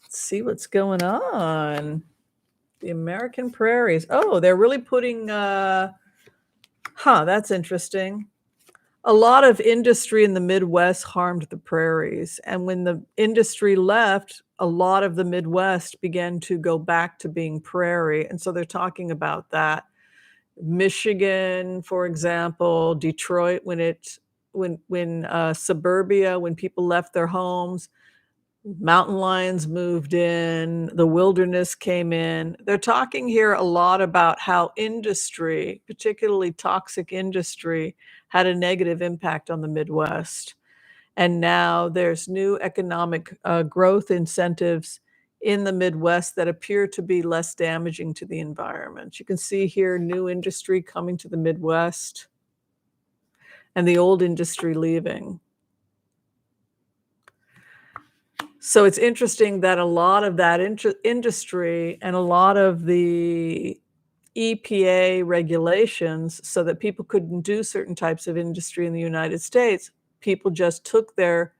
Let's see what's going on. The American prairies. Oh, they're really putting, that's interesting. A lot of industry in the Midwest harmed the prairies. And when the industry left, a lot of the Midwest began to go back to being prairie. And so they're talking about that. Michigan, for example, Detroit, when suburbia, when people left their homes, mountain lions moved in, the wilderness came in. They're talking here a lot about how industry, particularly toxic industry, had a negative impact on the Midwest. And now there's new economic growth incentives in the Midwest that appear to be less damaging to the environment. You can see here new industry coming to the Midwest and the old industry leaving. So it's interesting that a lot of that industry and a lot of the EPA regulations, so that people couldn't do certain types of industry in the United States, people just took their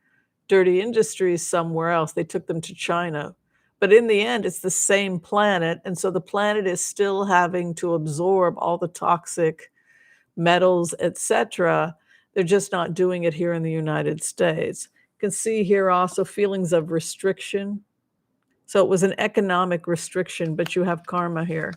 dirty industries somewhere else. They took them to China. But in the end, it's the same planet. And so the planet is still having to absorb all the toxic metals, etc. They're just not doing it here in the United States. You can see here also feelings of restriction. So it was an economic restriction, but you have karma here.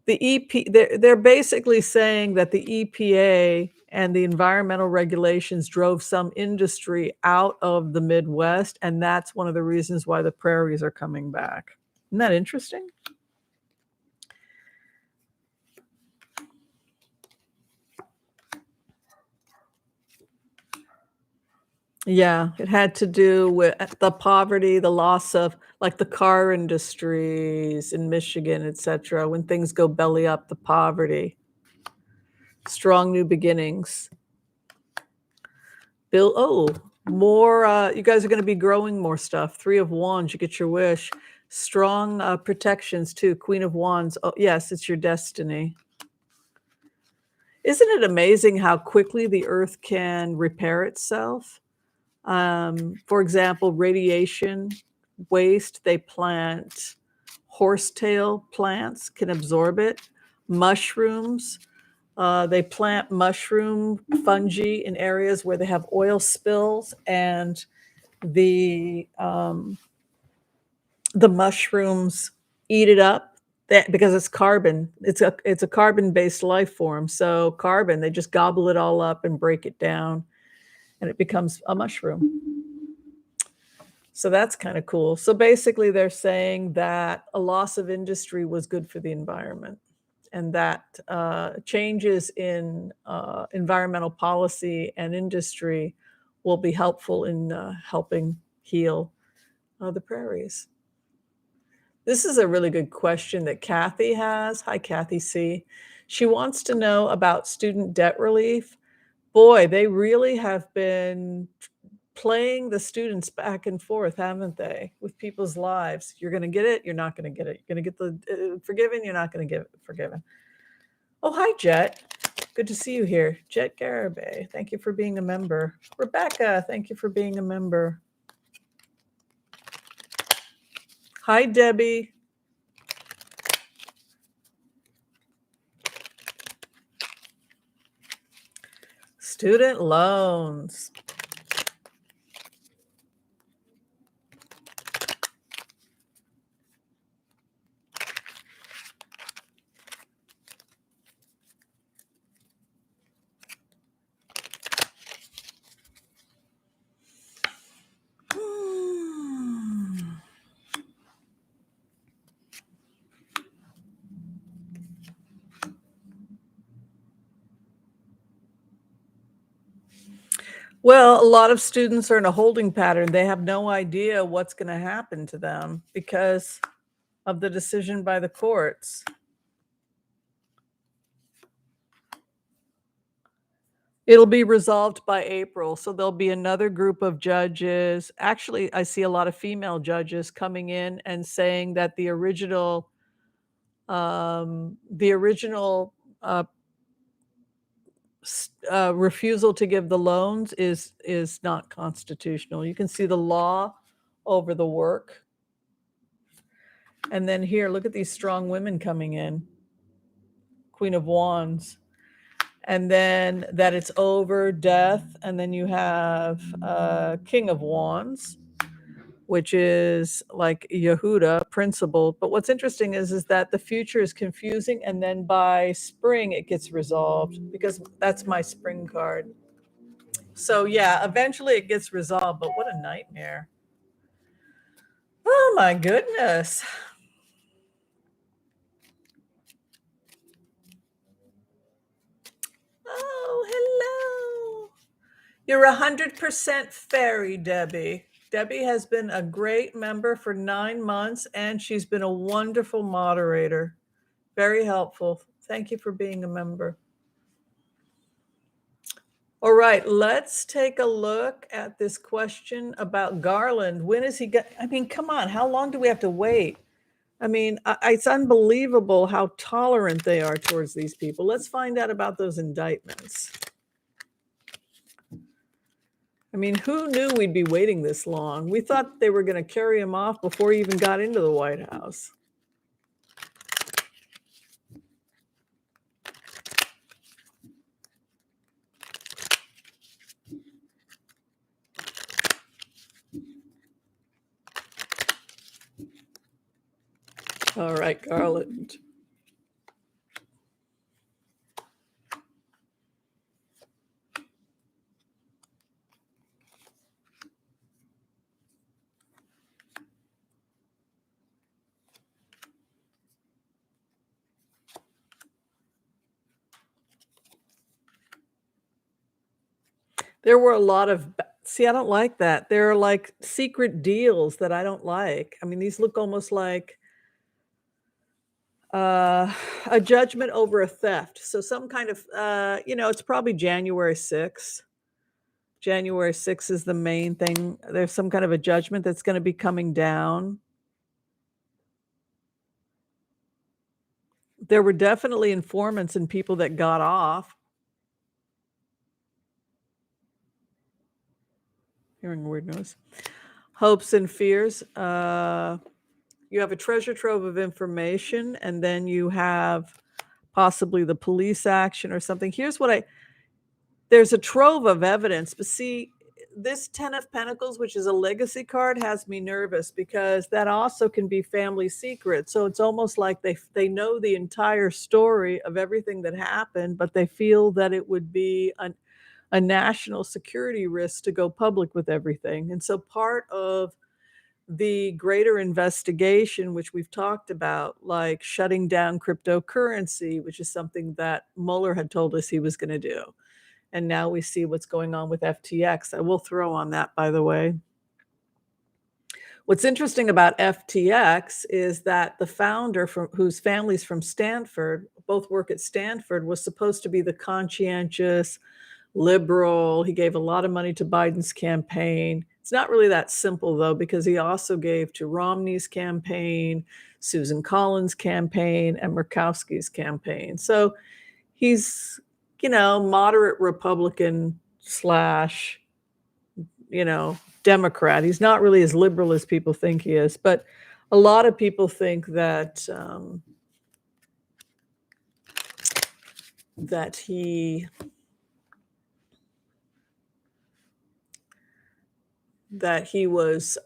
They're basically saying that the EPA and the environmental regulations drove some industry out of the Midwest, and that's one of the reasons why the prairies are coming back. Isn't that interesting? Yeah, it had to do with the poverty, the loss of, like, the car industries in Michigan, etc. When things go belly up, the poverty. Strong new beginnings. More, you guys are going to be growing more stuff. 3 of Wands, you get your wish. Strong protections too. Queen of Wands. Oh, yes, it's your destiny. Isn't it amazing how quickly the earth can repair itself? For example, radiation, waste, they plant horsetail plants, can absorb it. Mushrooms, They plant mushroom fungi in areas where they have oil spills, and the mushrooms eat it up. Because it's carbon. It's a carbon-based life form. So carbon, they just gobble it all up and break it down, and it becomes a mushroom. So that's kind of cool. So basically, they're saying that a loss of industry was good for the environment, and that changes in environmental policy and industry will be helpful in helping heal the prairies. This is a really good question that Kathy has. Hi, Kathy C. She wants to know about student debt relief. Boy, they really have been playing the students back and forth, haven't they, with people's lives? You're going to get it, you're not going to get it. You're going to get the forgiven, you're not going to get it forgiven. Oh, hi, Jet. Good to see you here. Jet Garibay, thank you for being a member. Rebecca, thank you for being a member. Hi, Debbie. Student loans. Well, a lot of students are in a holding pattern. They have no idea what's going to happen to them because of the decision by the courts. It'll be resolved by April, so there'll be another group of judges. Actually, I see a lot of female judges coming in and saying that the original uh, refusal to give the loans is not constitutional. You can see the law over the work. And then here, look at these strong women coming in. Queen of Wands. And then that it's over, death. And then you have King of Wands, which is like Yehuda, principled. But what's interesting is that the future is confusing. And then by spring, it gets resolved because that's my spring card. So yeah, eventually it gets resolved, but what a nightmare. Oh my goodness. Oh, hello. You're 100% fairy, Debbie. Debbie has been a great member for 9 months, and she's been a wonderful moderator. Very helpful. Thank you for being a member. All right, let's take a look at this question about Garland. When is he I mean, come on, how long do we have to wait? I mean, it's unbelievable how tolerant they are towards these people. Let's find out about those indictments. I mean, who knew we'd be waiting this long? We thought they were going to carry him off before he even got into the White House. All right, Garland. There were a lot of, see, I don't like that. There are like secret deals that I don't like. I mean, these look almost like a judgment over a theft. So some kind of, it's probably January 6th. January 6th is the main thing. There's some kind of a judgment that's going to be coming down. There were definitely informants and people that got off. Hearing weird noise. Hopes and fears. You have a treasure trove of information, and then you have possibly the police action or something. Here's what there's a trove of evidence, but see, this 10 of Pentacles, which is a legacy card, has me nervous because that also can be family secret. So it's almost like they know the entire story of everything that happened, but they feel that it would be a national security risk to go public with everything. And so part of the greater investigation, which we've talked about, like shutting down cryptocurrency, which is something that Mueller had told us he was going to do. And now we see what's going on with FTX. I will throw on that, by the way. What's interesting about FTX is that the founder, whose family's from Stanford, both work at Stanford, was supposed to be the conscientious liberal. He gave a lot of money to Biden's campaign. It's not really that simple, though, because he also gave to Romney's campaign, Susan Collins' campaign, and Murkowski's campaign. So he's, moderate Republican slash, Democrat. He's not really as liberal as people think he is. But a lot of people think that he was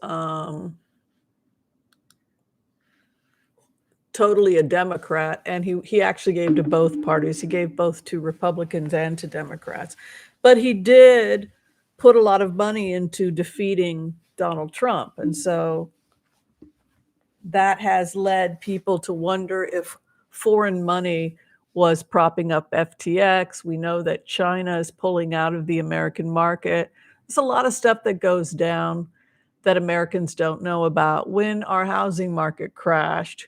totally a Democrat, and he actually gave to both parties. He gave both to Republicans and to Democrats. But he did put a lot of money into defeating Donald Trump. And so that has led people to wonder if foreign money was propping up FTX. We know that China is pulling out of the American market. There's a lot of stuff that goes down that Americans don't know about. When our housing market crashed,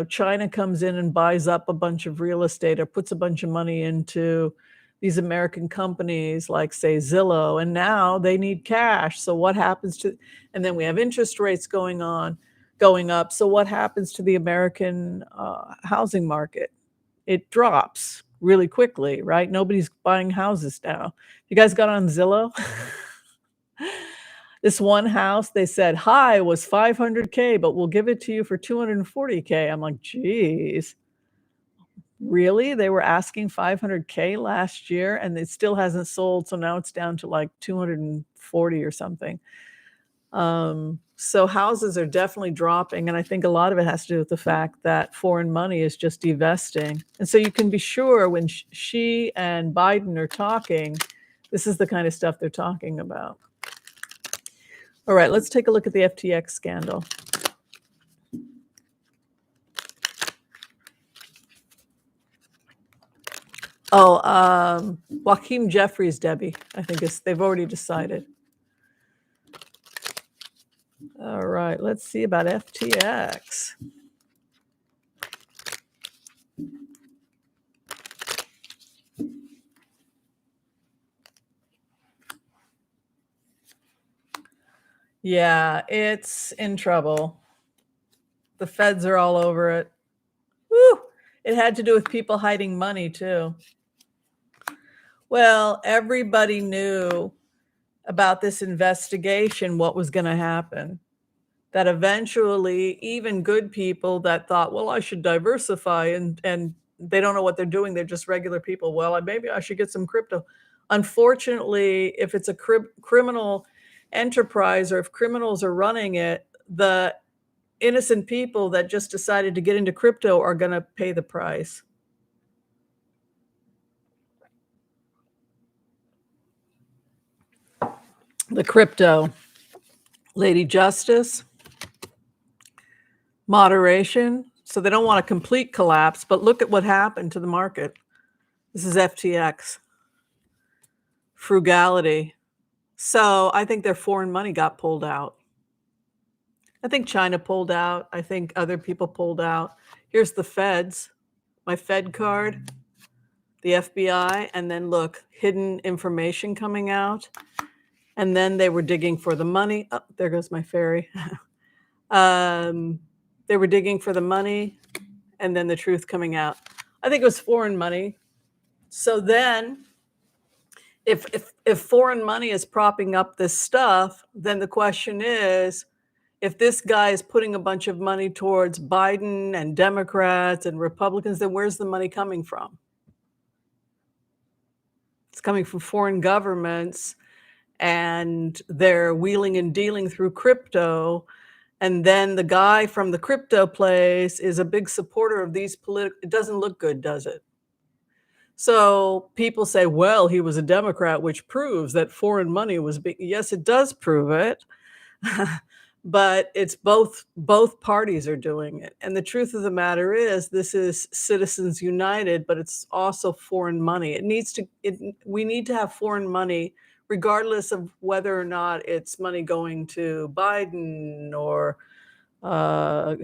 China comes in and buys up a bunch of real estate or puts a bunch of money into these American companies like, say, Zillow, and now they need cash. So what happens and then we have interest rates going up. So what happens to the American housing market? It drops really quickly, right? Nobody's buying houses now. You guys got on Zillow? This one house, they said, high was $500K, but we'll give it to you for $240K. I'm like, geez, really? They were asking $500K last year and it still hasn't sold. So now it's down to like 240 or something. So houses are definitely dropping. And I think a lot of it has to do with the fact that foreign money is just divesting. And so you can be sure when Xi and Biden are talking, this is the kind of stuff they're talking about. All right, let's take a look at the FTX scandal. Oh, Joaquin Jeffries, Debbie, I think they've already decided. All right, let's see about FTX. Yeah, it's in trouble. The feds are all over it. Woo! It had to do with people hiding money, too. Well, everybody knew about this investigation, what was going to happen. That eventually, even good people that thought, well, I should diversify, and they don't know what they're doing. They're just regular people. Well, maybe I should get some crypto. Unfortunately, if it's a criminal enterprise or if criminals are running it, the innocent people that just decided to get into crypto are going to pay the price. The crypto, Lady Justice, moderation. So they don't want a complete collapse, but look at what happened to the market. This is FTX. Frugality. So I think their foreign money got pulled out. I think China pulled out. I think other people pulled out. Here's the feds, my Fed card, the FBI, and then look, hidden information coming out. And then they were digging for the money. Oh, there goes my fairy. They were digging for the money and then the truth coming out. I think it was foreign money. So then if foreign money is propping up this stuff, then the question is, if this guy is putting a bunch of money towards Biden and Democrats and Republicans, then where's the money coming from? It's coming from foreign governments, and they're wheeling and dealing through crypto. And then the guy from the crypto place is a big supporter of these political. It doesn't look good, does it? So people say, well, he was a Democrat, which proves that foreign money was big. Yes, it does prove it. But it's both parties are doing it. And the truth of the matter is this is Citizens United, but it's also foreign money. We need to have foreign money regardless of whether or not it's money going to Biden or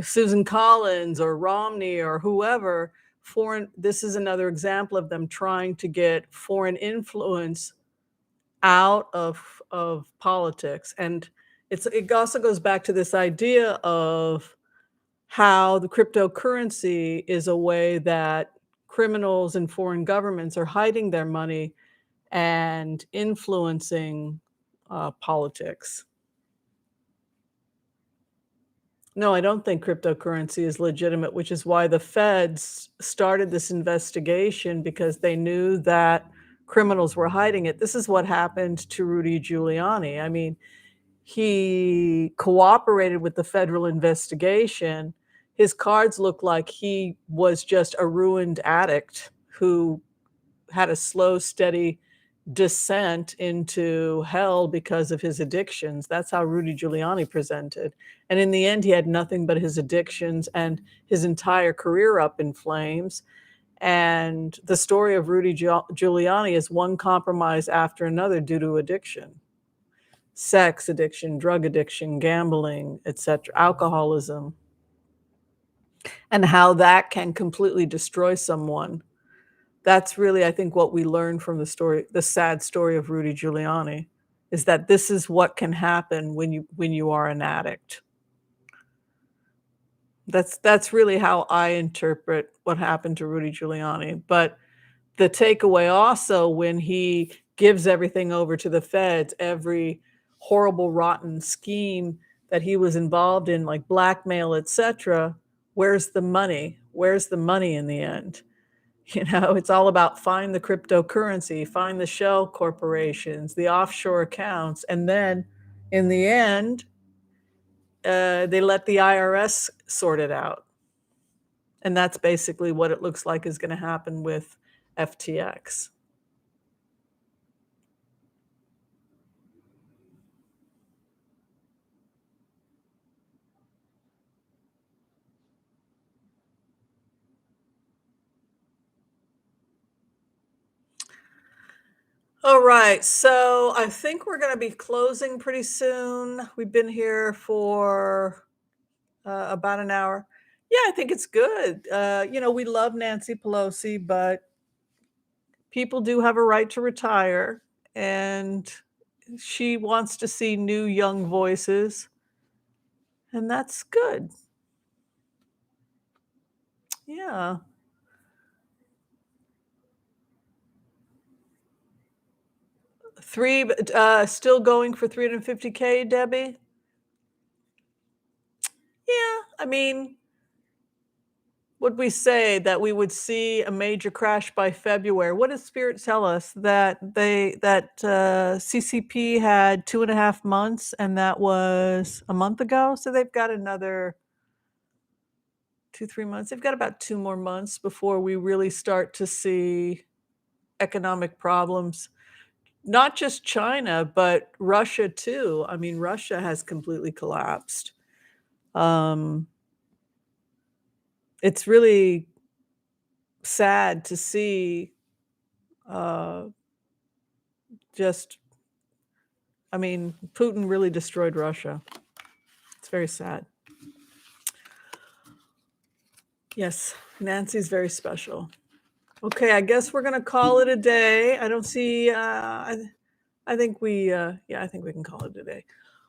Susan Collins or Romney or whoever. This is another example of them trying to get foreign influence out of politics. And it also goes back to this idea of how the cryptocurrency is a way that criminals and foreign governments are hiding their money and influencing politics. No, I don't think cryptocurrency is legitimate, which is why the feds started this investigation, because they knew that criminals were hiding it. This is what happened to Rudy Giuliani. I mean, he cooperated with the federal investigation. His cards look like he was just a ruined addict who had a slow, steady descent into hell because of his addictions. That's how Rudy Giuliani presented. And in the end, he had nothing but his addictions and his entire career up in flames. And the story of Rudy Giuliani is one compromise after another due to addiction. Sex addiction, drug addiction, gambling, etc., alcoholism, and how that can completely destroy someone. That's really, I think, what we learned from the sad story of Rudy Giuliani, is that this is what can happen when you are an addict. That's really how I interpret what happened to Rudy Giuliani. But the takeaway also, when he gives everything over to the feds, every horrible, rotten scheme that he was involved in, like blackmail, etc., where's the money? Where's the money in the end? It's all about find the cryptocurrency, find the shell corporations, the offshore accounts, and then in the end, they let the IRS sort it out. And that's basically what it looks like is going to happen with FTX. All right, so I think we're going to be closing pretty soon. We've been here for about an hour. Yeah, I think it's good. We love Nancy Pelosi, but people do have a right to retire, and she wants to see new young voices, and that's good. Yeah. Still going for 350K, Debbie? Yeah, I mean, would we say that we would see a major crash by February? What does Spirit tell us? That CCP had 2.5 months, and that was a month ago? So they've got another 2-3 months. They've got about 2 more months before we really start to see economic problems. Not just China, but Russia too. I mean, Russia has completely collapsed. It's really sad to see Putin really destroyed Russia. It's very sad. Yes, Nancy's very special. Okay, I guess we're gonna call it a day. I don't see. I think we can call it a day.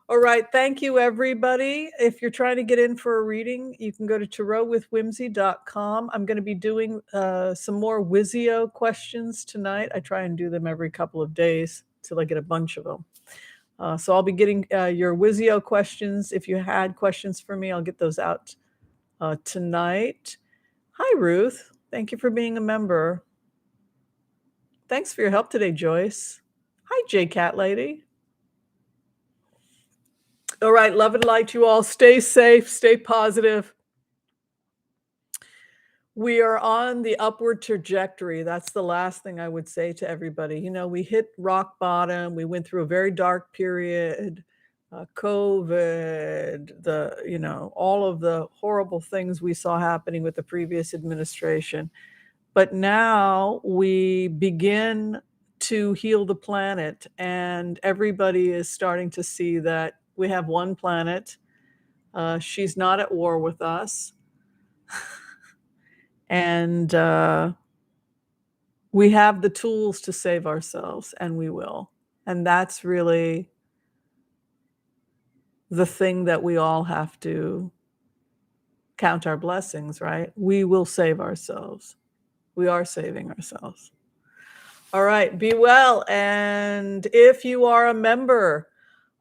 All right, thank you, everybody. If you're trying to get in for a reading, you can go to tarotwithwhimsy.com. I'm going to be doing some more Wizio questions tonight. I try and do them every couple of days till I get a bunch of them. So I'll be getting your Wizio questions. If you had questions for me, I'll get those out tonight. Hi, Ruth. Thank you for being a member. Thanks for your help today, Joyce. Hi, J Cat Lady. All right, love and light you all. Stay safe, stay positive. We are on the upward trajectory. That's the last thing I would say to everybody. You know, we hit rock bottom. We went through a very dark period, COVID, all of the horrible things we saw happening with the previous administration. But now we begin to heal the planet, and everybody is starting to see that we have one planet. She's not at war with us. And we have the tools to save ourselves, and we will. And that's really the thing that we all have to count our blessings, right? We will save ourselves. We are saving ourselves. All right, be well. And if you are a member,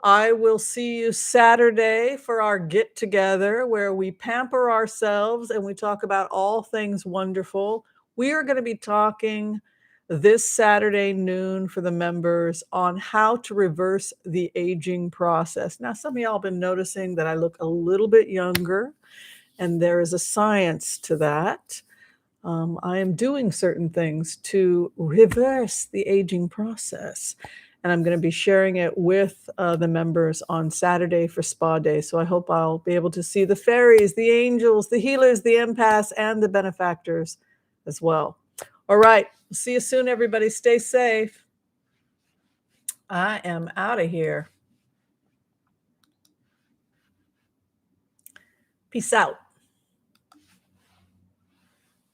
I will see you Saturday for our get together where we pamper ourselves and we talk about all things wonderful. We are going to be talking this Saturday noon for the members on how to reverse the aging process. Now, some of y'all have been noticing that I look a little bit younger, and there is a science to that. I am doing certain things to reverse the aging process. And I'm going to be sharing it with the members on Saturday for Spa Day. So I hope I'll be able to see the fairies, the angels, the healers, the empaths, and the benefactors as well. All right. See you soon, everybody. Stay safe. I am out of here. Peace out.